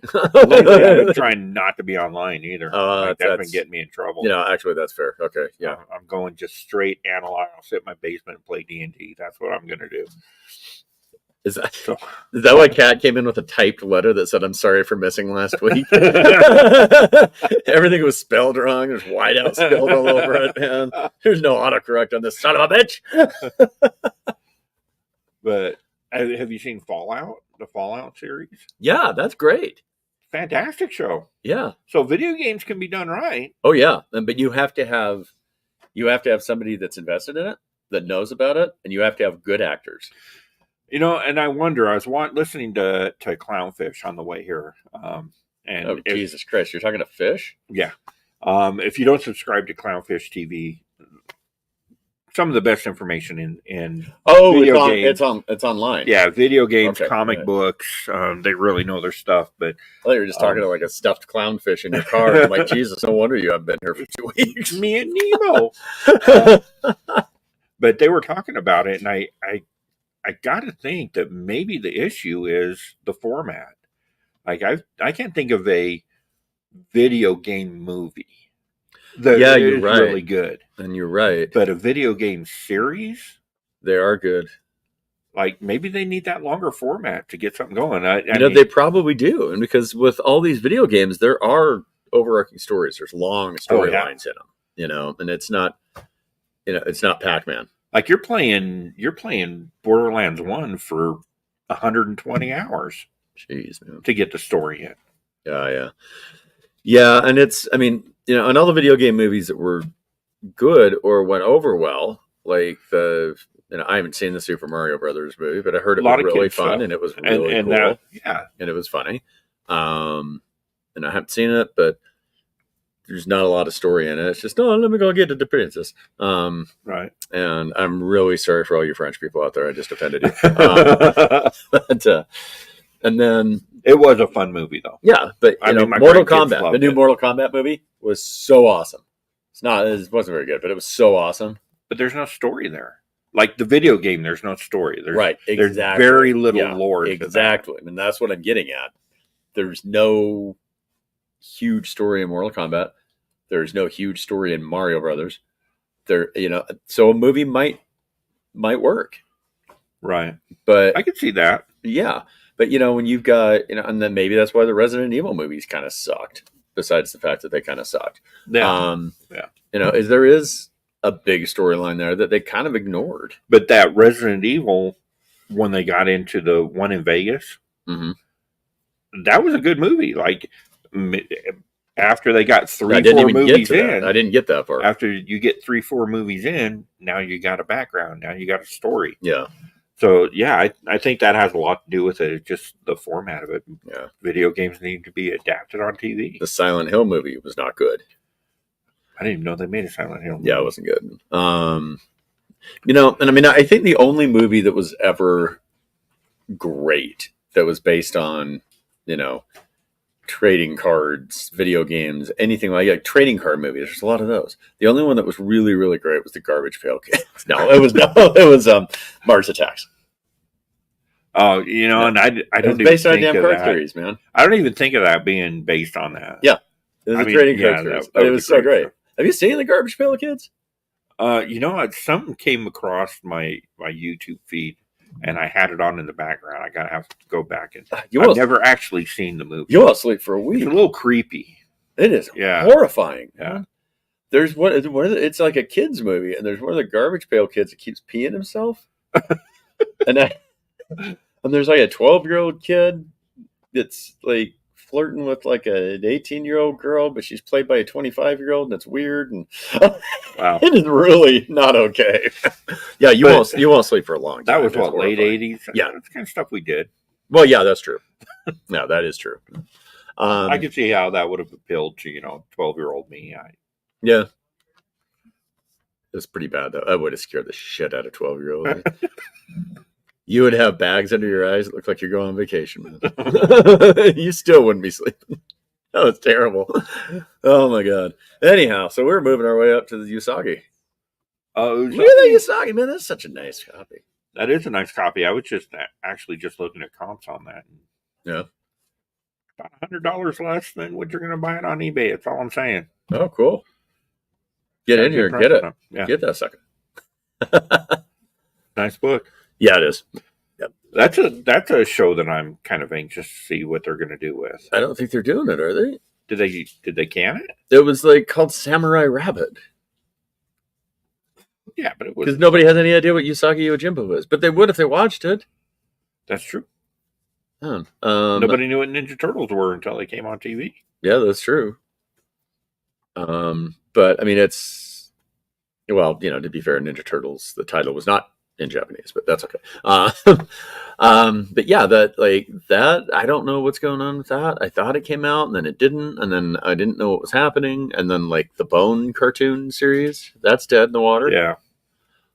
Lately, I've been trying not to be online either. Like, that's been that's- getting me in trouble. Actually, that's fair. Okay, yeah. I'm going just straight analog. I'll sit in my basement and play D&D. That's what I'm going to do. Is that, So, is that why Kat came in with a typed letter that said, "I'm sorry for missing last week"? Everything was spelled wrong. There's whiteout spilled all over it, man. There's no autocorrect on this son of a bitch. but have you seen Fallout? The Fallout series? Yeah, that's great. Fantastic show. Yeah. So video games can be done right. Oh yeah, but you have to have somebody that's invested in it, that knows about it, and you have to have good actors. And I wonder. I was listening to Clownfish on the way here, and Jesus Christ, you're talking to fish? yeah. If you don't subscribe to Clownfish TV, some of the best information in video games. it's online. Yeah, video games, Okay, comic right. books. They really know their stuff. But I thought you were just talking to like a stuffed clownfish in your car. I'm like, Jesus, no wonder you haven't been here for 2 weeks. me and Nemo. But they were talking about it, and I got to think that maybe the issue is the format. Like I can't think of a video game movie that Yeah, you're is right. really good, And you're right. but a video game series, They are good. like maybe they need that longer format to get something going. I They mean, probably do. And because with all these video games, there are overarching stories. There's long storylines in them, and it's not, it's not Pac-Man. Like you're playing Borderlands 1 for 120 hours Jeez, man. to get the story in. Yeah, and it's, I mean, and all the video game movies that were good or went over well, like I haven't seen the Super Mario Brothers movie, but I heard it was really fun and it was really cool. And it was funny. And I haven't seen it, but there's not a lot of story in it. It's just, let me go get the princess. Right. And I'm really sorry for all you French people out there. I just offended you. But, and then it was a fun movie, though. Yeah, but I mean, Mortal Kombat, the new Mortal Kombat movie was so awesome. It wasn't very good, but it was so awesome. But there's no story there. Like the video game, there's no story. Right, exactly. There's very little lore. Exactly, and that's what I'm getting at. There's no huge story in Mortal Kombat. There's no huge story in Mario Brothers. So a movie might work. Right. But I could see that. Yeah. But when you've got, and then maybe that's why the Resident Evil movies kind of sucked, besides the fact that they kind of sucked. Yeah. There is a big storyline there that they kind of ignored. But that Resident Evil, when they got into the one in Vegas, that was a good movie. Like, after they got 3-4 movies in, I didn't get that far. After you get 3-4 movies in, now you got a background. Now you got a story. Yeah. So, yeah, I think that has a lot to do with it. It's just the format of it. Yeah. Video games need to be adapted on TV. The Silent Hill movie was not good. I didn't even know they made a Silent Hill movie. Yeah, it wasn't good. And I mean, I think the only movie that was ever great that was based on, trading cards, video games, anything like trading card movies. There's a lot of those. The only one that was really, really great was the Garbage Pail Kids. It was Mars Attacks. Oh, and I don't even based on think damn of card that. series, man. I don't even think of that being based on that. Yeah, it was trading card series. It was so great. Have you seen the Garbage Pail Kids? Something came across my YouTube feed, and I had it on in the background. I gotta have to go back and. I've never actually seen the movie. You'll sleep for a week. It's a little creepy. It is horrifying. Yeah. There's it's like a kids movie, and there's one of the Garbage Pail Kids that keeps peeing himself, and there's like a 12-year-old kid that's like flirting with like an 18-year-old girl, but she's played by a 25-year-old, and it's weird. And wow, it is really not okay. Yeah, you won't sleep for a long time. That was late 80s. Yeah, that's the kind of stuff we did. Well, yeah, that's true. No, that is true. I could see how that would have appealed to 12-year-old me. Yeah, it's pretty bad though. I would have scared the shit out of 12-year-old. You would have bags under your eyes. It looked like you're going on vacation, man. You still wouldn't be sleeping. That was terrible. Oh my god. Anyhow, so we're moving our way up to the Usagi. Look at that Usagi, man. That's such a nice copy. That is a nice copy. I was just looking at comps on that. Yeah. About $100 less than what you're going to buy it on eBay. That's all I'm saying. Oh, cool. Get in here and get it. Yeah. Get that sucker. Nice book. Yeah, it is. Yep. That's a show that I'm kind of anxious to see what they're going to do with. I don't think they're doing it, are they? Did they can it? It was called Samurai Rabbit. Yeah, but it was because nobody has any idea what Usagi Yojimbo is, but they would if they watched it. That's true. Nobody knew what Ninja Turtles were until they came on TV. Yeah, that's true. But I mean, it's to be fair, Ninja Turtles. The title was not in Japanese, but that's okay. But yeah, that I don't know what's going on with that. I thought it came out and then it didn't, and then I didn't know what was happening, and then the Bone cartoon series that's dead in the water. Yeah,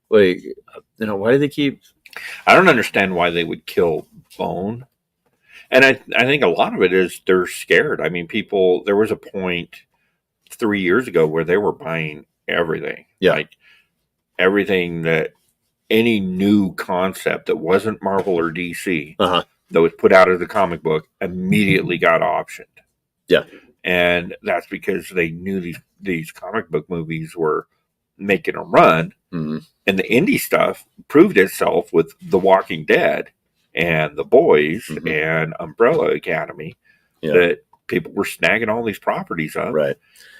why do they keep? I don't understand why they would kill Bone, and I think a lot of it is they're scared. I mean, people. There was a point 3 years ago where they were buying everything. Yeah, everything that. Any new concept that wasn't Marvel or DC that was put out as a comic book immediately got optioned. Yeah. And that's because they knew these comic book movies were making a run. Mm-hmm. And the indie stuff proved itself with The Walking Dead and The Boys and Umbrella Academy that people were snagging all these properties up. Right.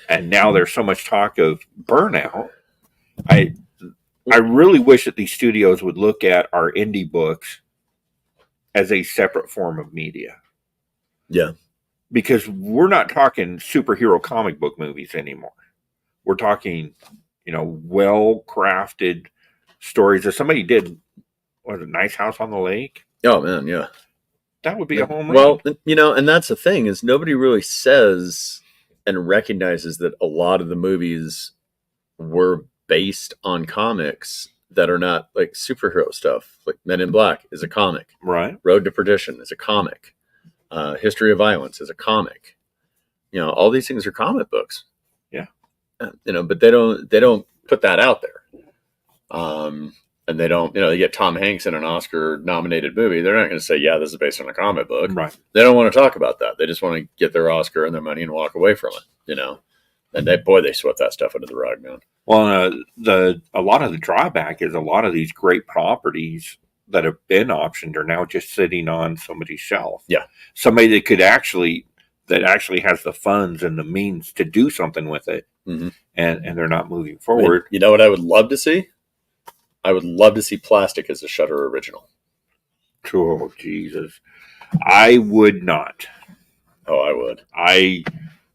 And now there's so much talk of burnout. I really wish that these studios would look at our indie books as a separate form of media. Yeah. Because we're not talking superhero comic book movies anymore. We're talking, well crafted stories. If somebody did, a Nice House on the Lake? Oh man, yeah. That would be a home run. Well, and that's the thing is nobody really says and recognizes that a lot of the movies were based on comics that are not like superhero stuff. Like Men in Black is a comic. Right. Road to Perdition is a comic. History of Violence is a comic. All these things are comic books. Yeah. But they don't put that out there. And they don't, they get Tom Hanks in an Oscar nominated movie. They're not going to say, yeah, this is based on a comic book. Right. They don't want to talk about that. They just want to get their Oscar and their money and walk away from it, And they swept that stuff under the rug, man. Well, a lot of the drawback is a lot of these great properties that have been optioned are now just sitting on somebody's shelf. Yeah. Somebody that actually has the funds and the means to do something with it, mm-hmm. and they're not moving forward. You know what I would love to see? I would love to see Plastic as a Shudder original. Oh, Jesus. I would not. Oh, I would.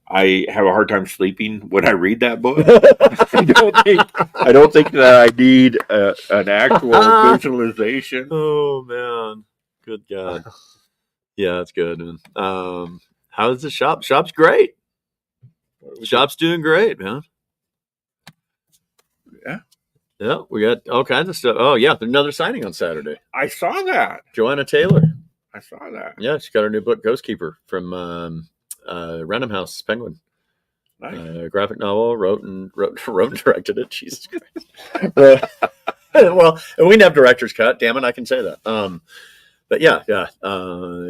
I have a hard time sleeping when I read that book. I don't think that I need an actual visualization. Oh man, good God! Yeah, that's good. Man. How's the shop? Shop's great. Shop's doing great, man. Yeah, we got all kinds of stuff. Oh yeah, there's another signing on Saturday. I saw that. Joanna Taylor. I saw that. Yeah, she got her new book, Ghost Keeper, from Random House Penguin. Nice. Graphic novel, wrote and directed it. Jesus Christ. Well, and we didn't have director's cut. Damn it, I can say that. But yeah.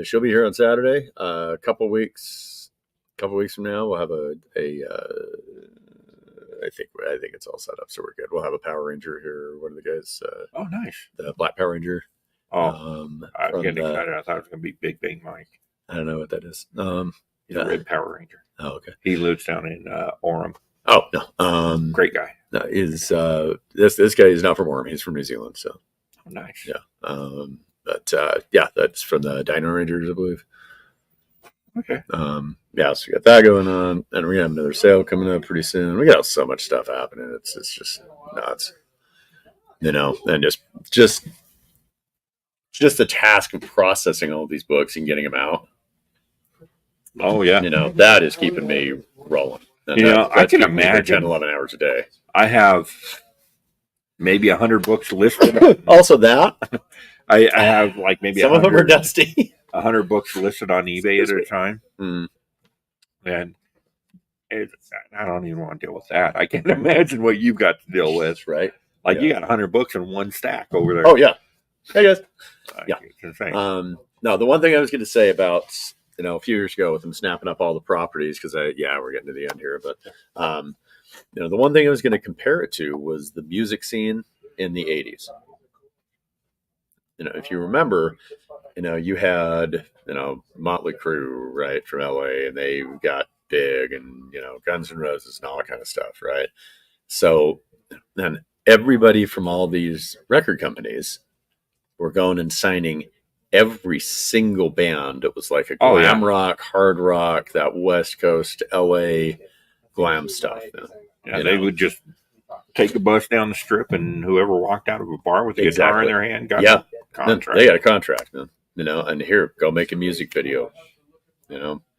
She'll be here on Saturday. A couple weeks from now, we'll have I think it's all set up, so we're good. We'll have a Power Ranger here. What are the guys? Oh, nice. The Black Power Ranger. I'm getting excited. I thought it was going to be Big Bang Mike. I don't know what that is. He's a Red Power Ranger. Oh, okay. He lives down in Orem. Oh no. Great guy. No, this guy is not from Orem. He's from New Zealand. So. Oh, nice. Yeah. That's from the Dino Rangers, I believe. Okay. So we got that going on, and we have another sale coming up pretty soon. We got so much stuff happening. It's just nuts, and just the task of processing all these books and getting them out. Oh yeah. That is keeping me rolling. And I can imagine 10, 11 hours a day. I have maybe 100 books listed. Also that I have like maybe some of them are dusty. 100 books listed on eBay at a time. Mm. And I don't even want to deal with that. I can't imagine what you've got to deal with. Right. Like you got 100 books in one stack over there. Oh yeah. Hey guys. Yeah. It's insane. No, the one thing I was going to say about, a few years ago with them snapping up all the properties, because we're getting to the end here, but the one thing I was going to compare it to was the music scene in the 80s. If you remember, you had, Motley Crue, right, from LA, and they got big, and, Guns N' Roses and all that kind of stuff, right? So then everybody from all these record companies were going and signing every single band. It was like a glam rock, hard rock, that West Coast LA glam stuff. Yeah, they would just take a bus down the strip, and whoever walked out of a bar with a guitar in their hand got a contract. They got a contract, man. And here, go make a music video.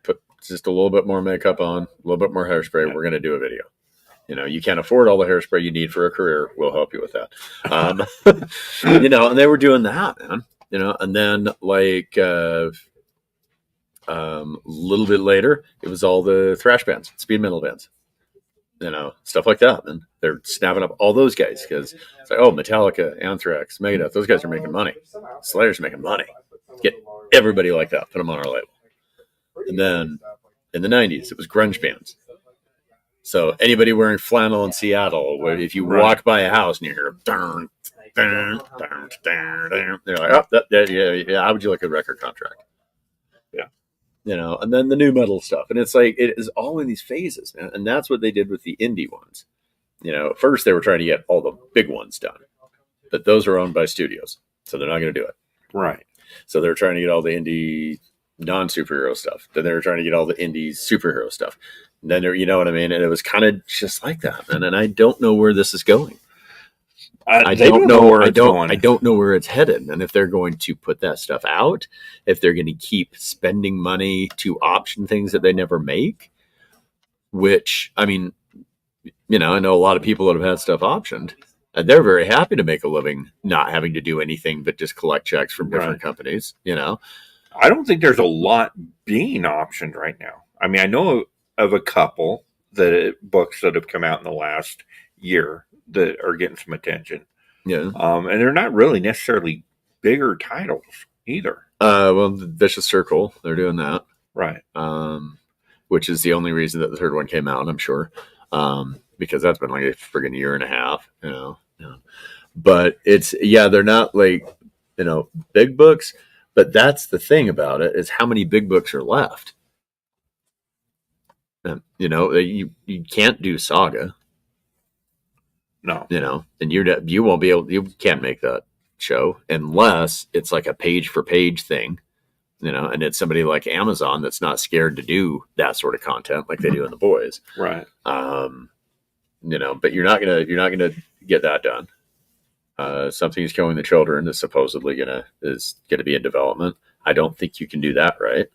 Put just a little bit more makeup on, a little bit more hairspray. Yeah. We're going to do a video. You can't afford all the hairspray you need for a career. We'll help you with that. And they were doing that, man. And then like a little bit later, it was all the thrash bands, speed metal bands, stuff like that. And they're snapping up all those guys because it's like, oh, Metallica, Anthrax, Megadeth, those guys are making money. Slayer's making money. Get everybody like that, put them on our label. And then in the 90s, it was grunge bands. So anybody wearing flannel in Seattle, where if you walk by a house and you hear dun, dun, dun, dun, dun, they're like, oh, yeah. How would you like a record contract? Yeah. And then the new metal stuff. And it's like, it is all in these phases, man. And that's what they did with the indie ones. First they were trying to get all the big ones done. but those are owned by studios, so they're not going to do it. Right. So they're trying to get all the indie non-superhero stuff. Then they were trying to get all the indie superhero stuff. And then you know what I mean? And it was kind of just like that, man. And I don't know where this is going. I don't know where it's going. I don't know where it's headed. And if they're going to put that stuff out, if they're going to keep spending money to option things that they never make, which, I mean, you know, I know a lot of people that have had stuff optioned, and they're very happy to make a living not having to do anything but just collect checks from different companies, you know. I don't think there's a lot being optioned right now. I mean, I know of a couple books that have come out in the last year that are getting some attention. Yeah. And they're not really necessarily bigger titles either. Well, the Vicious Circle, they're doing that. Right. Which is the only reason that the third one came out, I'm sure. Because that's been like a friggin' year and a half, you know. Yeah. But they're not like, you know, big books, but that's the thing about it, is how many big books are left. And, you know, you can't do Saga. No. You know, and you won't be able, you can't make that show unless it's like a page for page thing, you know, and it's somebody like Amazon that's not scared to do that sort of content like they do in The Boys. Right. You know, but you're not gonna get that done. Something's Killing the Children is supposedly gonna be in development. I don't think you can do that, right?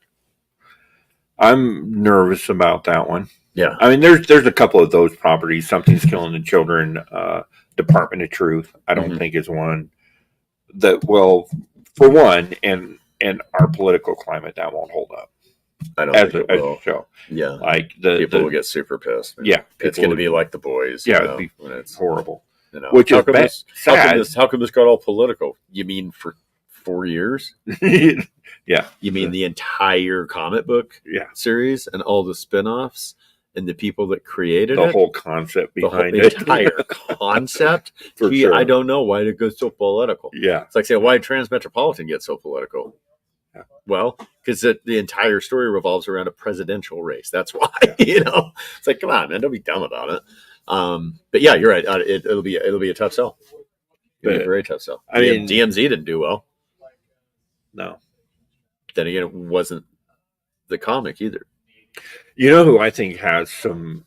I'm nervous about that one. Yeah. I mean, there's a couple of those properties. Something's Killing the Children, Department of Truth. I don't think is one that will, for one, and our political climate, that won't hold up. I don't think it will. As a show. Yeah. Like people will get super pissed. Yeah. It's going to be like The Boys. Yeah. You know, It'd be when it's horrible. You know, Which is sad. How come this got all political? You mean for 4 years? Yeah. You mean the entire comic book series and all the spin-offs and the people that created the whole concept behind the entire concept? Sure. I don't know why it goes so political. Yeah. It's like saying, why did Transmetropolitan get so political? Yeah. Well, because the entire story revolves around a presidential race. That's why, you know. It's like, come on, man, don't be dumb about it. But yeah, you're right. It'll be a tough sell. It'll be a very tough sell. I mean, DMZ didn't do well. No. Then again, it wasn't the comic either. You know who I think has some,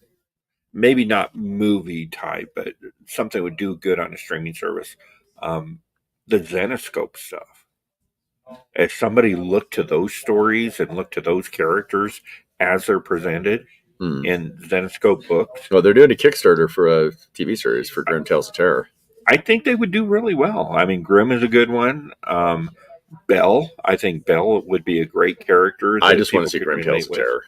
maybe not movie type, but something would do good on a streaming service? The Zenescope stuff. If somebody looked to those stories and looked to those characters as they're presented in Zenescope books. Well, they're doing a Kickstarter for a TV series for Grim Tales of Terror. I think they would do really well. I mean, Grim is a good one. Belle, I think Belle would be a great character. I just want to see Grim Tales of Terror.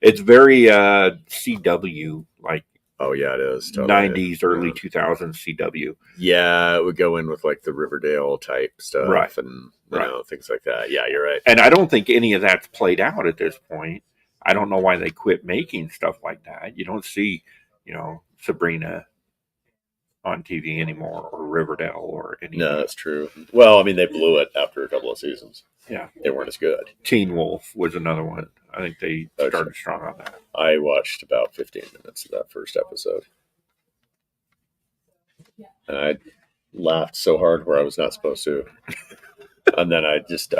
It's very CW, like. Oh yeah, it is. Totally. 90s, early 2000s CW. Yeah, it would go in with like the Riverdale type stuff, right? And you know, things like that. Yeah, you're right. And I don't think any of that's played out at this point. I don't know why they quit making stuff like that. You don't see, you know, Sabrina on TV anymore, or Riverdale, or anything. No, that's true. Well, I mean, they blew it after a couple of seasons. Yeah, they weren't as good. Teen Wolf was another one. I think they started strong on that. I watched about 15 minutes of that first episode, and I laughed so hard where I was not supposed to. And then I just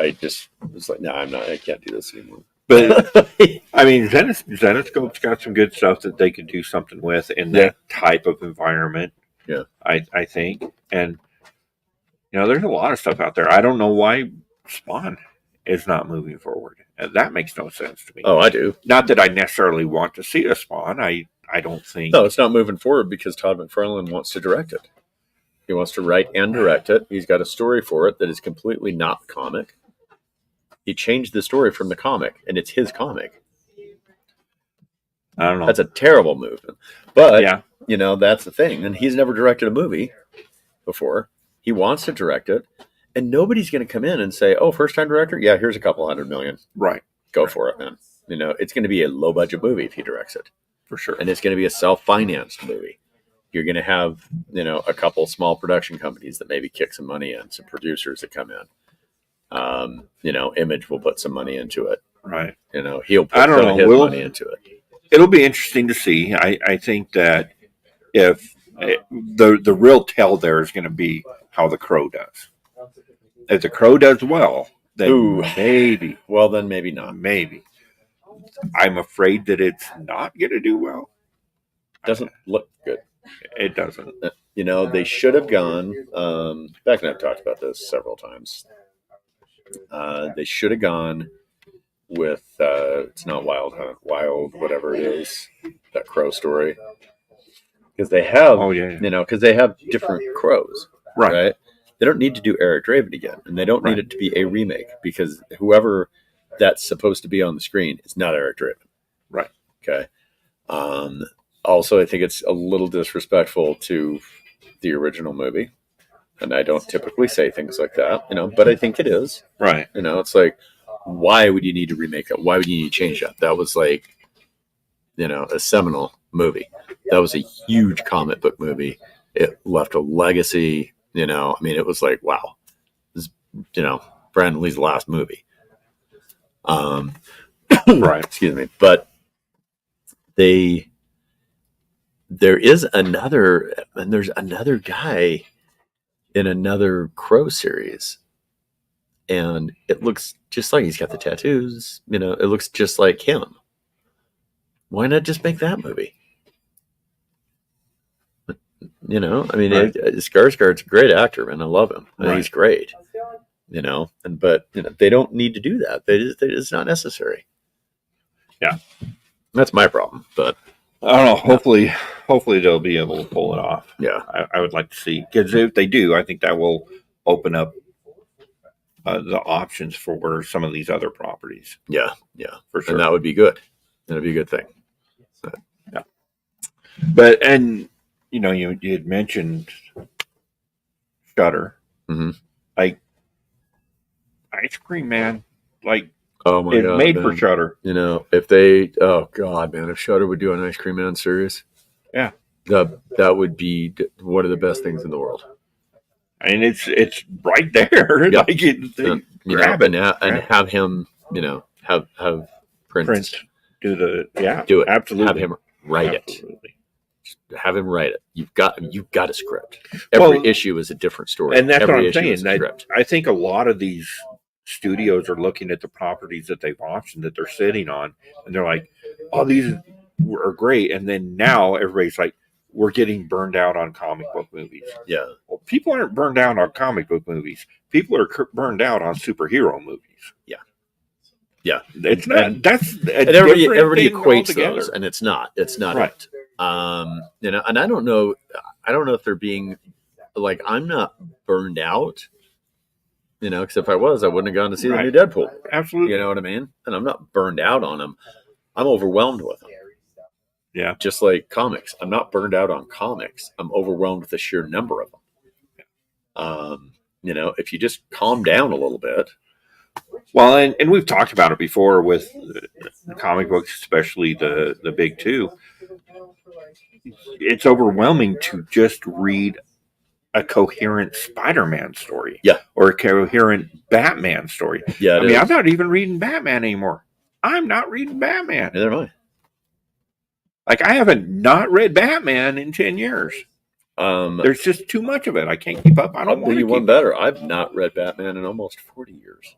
was like, no, I can't do this anymore. But I mean, Zenescope's got some good stuff that they could do something with in that type of environment. Yeah, I think, and you know, there's a lot of stuff out there. I don't know why Spawn is not moving forward. That makes no sense to me. Oh, I do. Not that I necessarily want to see a Spawn. I don't think. No, it's not moving forward because Todd McFarlane wants to direct it. He wants to write and direct it. He's got a story for it that is completely not comic. He changed the story from the comic, and it's his comic. I don't know. That's a terrible movement. But, you know, that's the thing. And he's never directed a movie before. He wants to direct it. And nobody's going to come in and say, oh, first-time director? Yeah, here's a couple $100 million. Right. Go for it, man. You know, it's going to be a low-budget movie if he directs it. For sure. And it's going to be a self-financed movie. You're going to have, you know, a couple small production companies that maybe kick some money in, some producers that come in. You know, Image will put some money into it. Right. You know, he'll put some of his money into it. It'll be interesting to see. I think that if the real tell there is going to be how The Crow does. If The Crow does well, then Ooh. maybe, Well, then maybe not. maybe. I'm afraid that it's not going to do well. Doesn't look good. It doesn't. You know, they should have gone. Beck and I've talked about this several times. They should have gone with it's not Wild Hunt, Wild whatever it is, that crow story, because they have, Oh yeah, you know, because they have different crows, right. They don't need to do Eric Draven again, and they don't need Right. it to be a remake because whoever that's supposed to be on the screen is not Eric Draven, Right. Okay. Also, I think it's a little disrespectful to the original movie, and I don't typically say things like that, you know, but I think it is. Right. You know, it's like, why would you need to remake that? Why would you need to change that? That was like, you know, a seminal movie. That was a huge comic book movie. It left a legacy. You know, I mean, it was like, wow, this is, you know, Brandon Lee's last movie. Right. Excuse me, but there is another, and there's another guy in another Crow series, and it looks just like he's got the tattoos. You know, it looks just like him. Why not just make that movie? You know, I mean, Right. Skarsgård's a great actor, and I love him. I think Right. he's great. You know, but you know, they don't need to do that. It's not necessary. Yeah. That's my problem. But I don't know. Hopefully they'll be able to pull it off. yeah, I would like to see, because if they do, I think that will open up the options for some of these other properties yeah, for sure. and that would be good. That'd be a good thing. But and you know, you had mentioned Shudder, Mhm. like Ice Cream Man, like Oh my it's god, made man. for Shudder. You know, if they, oh god, man, if Shudder would do an Ice Cream Man series, Yeah. that would be one of the best things in the world. And it's right there. Yeah. Like they You know, grab and, it, and grab have him, you know, have Prince, Prince do the do it. absolutely. Have him write Absolutely. it. Have him write it. You've got a script. Every Well, issue is a different story. And that's Every what I'm issue saying. is a script. I think a lot of these studios are looking at the properties that they've optioned that they're sitting on, and they're like, "Oh, these are great." And then now everybody's like, "We're getting burned out on comic book movies." Yeah, Well, people aren't burned out on comic book movies. People are burned out on superhero movies. yeah. It's not. That's a And everybody different thing equates altogether. those, and it's not. It's not Right. it. You know, and I don't know. I don't know if they're being like, I'm not burned out. You know, because if I was, I wouldn't have gone to see the Right. new Deadpool. Absolutely. You know what I mean? And I'm not burned out on them. I'm overwhelmed with them. Yeah. Just like comics, I'm not burned out on comics. I'm overwhelmed with the sheer number of them. You know, if you just calm down a little bit. Well, and we've talked about it before with the comic books, especially the big two. It's overwhelming to just read a coherent Spider-Man story, Yeah. or a coherent Batman story. Yeah, I mean, I'm not even reading Batman anymore. I'm not reading Batman. Neither am Like, I haven't not read Batman in 10 years. I. There's just too much of it. I can't keep up. I I'll don't do want to you one keep better. I've not read Batman in almost 40 years.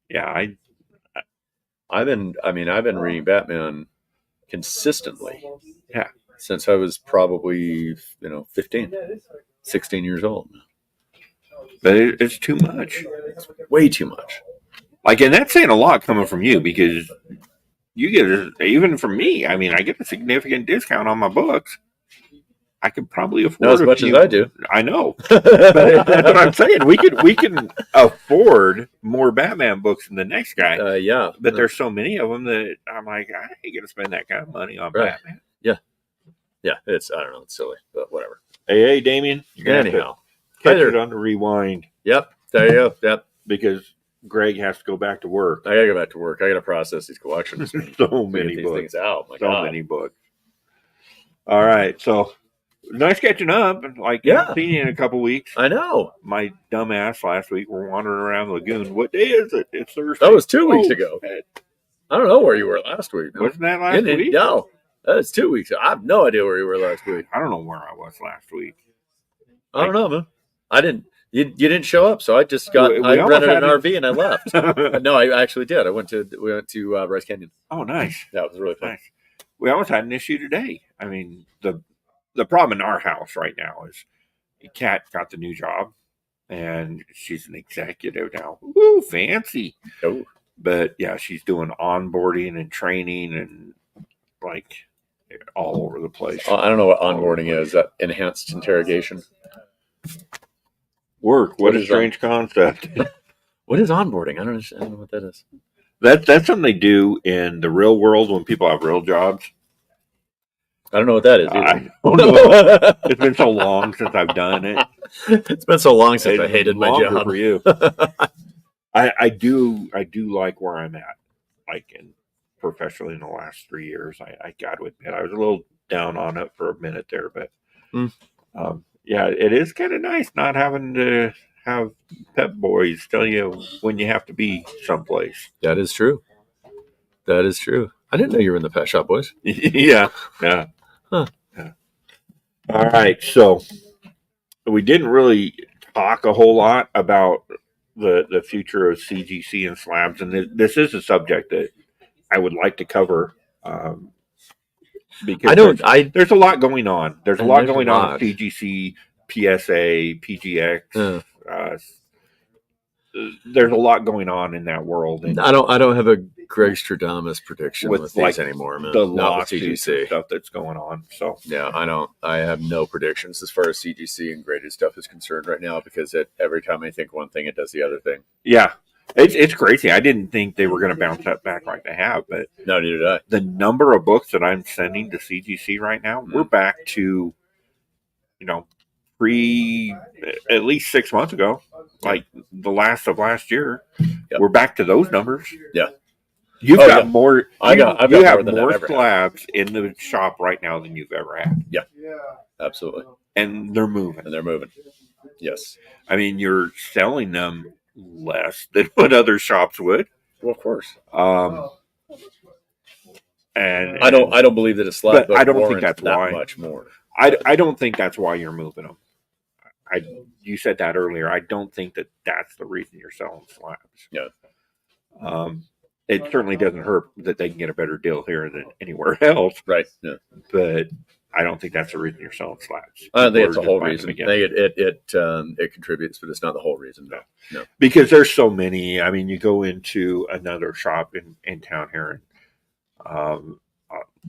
Yeah, I've been reading Batman consistently. Yeah. Since I was probably, 15, 16 years old. but it's too much. Way too much. Like, and that's saying a lot coming from you, because you get even from me. I mean, I get a significant discount on my books. I could probably afford Not as much as I do. I know, but that's what I'm saying. We can afford more Batman books than the next guy. Yeah. But there's so many of them that I'm like, I ain't gonna spend that kind of money on Right. Batman. Yeah, I don't know, it's silly, but whatever. Hey, Damien, you're gonna have to Anyhow. catch Hi there. it on the rewind, Yep. There you go. Yep. because Greg has to go back to work. I gotta go back to work. I gotta process these collections. So Get many these books. things out. My So God. many books. All right, so nice catching up. Like, Yeah. haven't seen you in a couple weeks. I know. My dumb ass last week were wandering around the lagoon. What day is it? It's Thursday. That was 2 weeks Oh, ago. shit. I don't know where you were last week. No. Wasn't that last week? No, that was 2 weeks. I have no idea where you were last week. I don't know where I was last week. I don't know, man. I didn't. You didn't show up, so I just got. We I almost rented an had it. RV and I left. No, I actually did. We went to Bryce Canyon. Oh, nice. That was really fun. Nice. We almost had an issue today. I mean, the problem in our house right now is Kat got the new job, and she's an executive now. Woo, fancy. Oh, But yeah, she's doing onboarding and training and like all over the place. I don't know what onboarding is. Enhanced interrogation. Work. What What a is strange concept. What is onboarding? I don't know what that is. That's something they do in the real world when people have real jobs. I don't know what that is. I Either. don't know. It's been so long since I've done it. It's been so long since I It's hated my longer job. for you. I do like where I'm at, like in professionally in the last 3 years. I got to admit I was a little down on it for a minute there, but yeah, it is kind of nice not having to have pep boys tell you when you have to be someplace. That is true. That is true. I didn't know you were in the Pet Shop Boys. Yeah. Huh. Yeah. All right, so we didn't really talk a whole lot about the future of CGC and slabs, and this is a subject that I would like to cover because there's a lot going on. There's a lot going on with CGC, PSA, PGX. There's a lot going on in that world. And I don't have a Greg Stradamus prediction with these like anymore, man. the Not with lawsuits and CGC. stuff that's going on. So Yeah, I don't. I have no predictions as far as CGC and graded stuff is concerned right now because every time I think one thing, it does the other thing. yeah, it's crazy. I didn't think they were going to bounce that back like they have, but No, neither did I. the number of books that I'm sending to CGC right now, we're back to, pre at least 6 months ago, like the last of last year. Yep. We're back to those numbers. Yeah. You've Oh, got yeah. more. I've you got have more than I've more ever had. slabs in the shop right now than you've ever had, Absolutely. and they're moving. And they're moving. Yes. I mean, you're selling them less than what other shops would. Well, of course. And I don't believe that a slab But I book don't think warrants that's that why. much more. I don't think that's why you're moving them. You said that earlier. I don't think that that's the reason you're selling slabs. Yeah. It certainly doesn't hurt that they can get a better deal here than anywhere else, Right. Yeah. but I don't think that's the reason you're selling slabs. I don't think People it's are the whole just buying reason. them I again. think it contributes, but it's not the whole reason. No. Because there's so many. I mean, you go into another shop in town here, and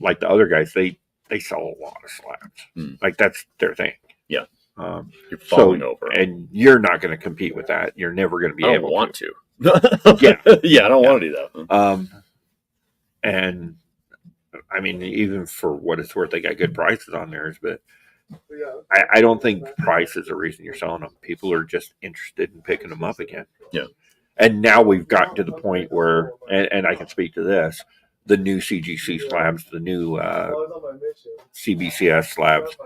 like the other guys, they sell a lot of slabs. Like that's their thing. Yeah. You're So, falling over. and you're not going to compete with that. You're never going to be I don't able want to. to. Yeah. I don't want to do that. And I mean, even for what it's worth, they got good prices on theirs, but I don't think price is the reason you're selling them. People are just interested in picking them up again. Yeah. And now we've gotten to the point where, and I can speak to this, the new CGC slabs, the new CBCS slabs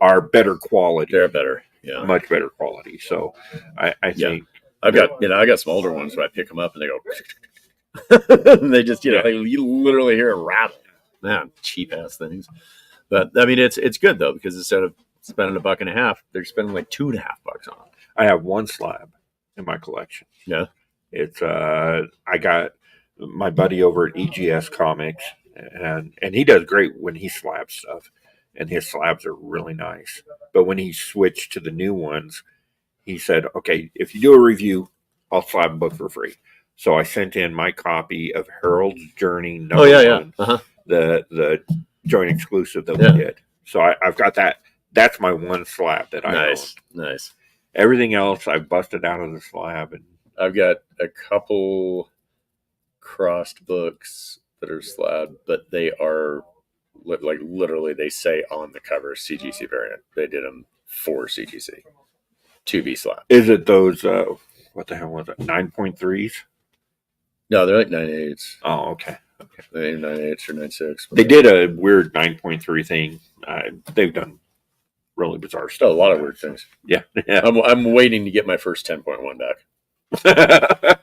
are better quality. They're better. Yeah. Much better quality. So I think I got some older ones, so I pick them up and they go, and they just, you literally hear a rattle. Man, cheap ass things. But I mean, it's good though, because instead of spending $1.50, they're spending like $2.50 on it. I have one slab in my collection. Yeah. It's I got my buddy over at EGS Comics, and he does great when he slabs stuff, and his slabs are really nice. But when he switched to the new ones, he said, "Okay, if you do a review, I'll slab a book for free." So I sent in my copy of Harold's Journey number one, the joint exclusive that we did. So I've got that. That's my one slab that I own. Nice. Everything else I busted out of the slab, and I've got a couple crossed books that are slabbed, but they are like literally they say on the cover CGC variant. They did them for CGC to be slabbed. is it those? What the hell was it? 9.3s? No, they're like 9.8s. Oh, okay. They're 9.8s or 9.6. They did a weird 9.3 thing. They've done really bizarre stuff. Still a lot of weird things. Yeah. I'm waiting to get my first 10.1 back.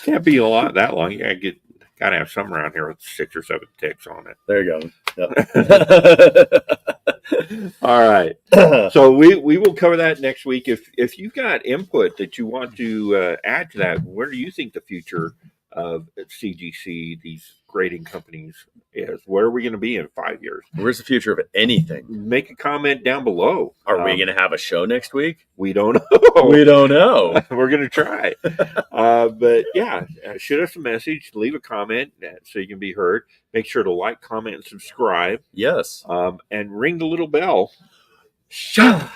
Can't be a lot that long. You gotta have some around here with 6 or 7 ticks on it. There you go. Yep. All right. So we will cover that next week. If you've got input that you want to add to that, where do you think the future of CGC, these grading companies, is? Where are we going to be in 5 years? Where's the future of anything? Make a comment down below. Are we going to have a show next week? We don't know. We don't know. We're going to try. But yeah, shoot us a message, leave a comment so you can be heard. Make sure to like, comment, and subscribe. Yes. And ring the little bell. Shah.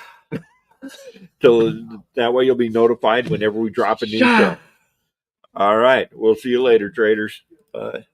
So that way you'll be notified whenever we drop a new show. All right. We'll see you later, traders. Bye.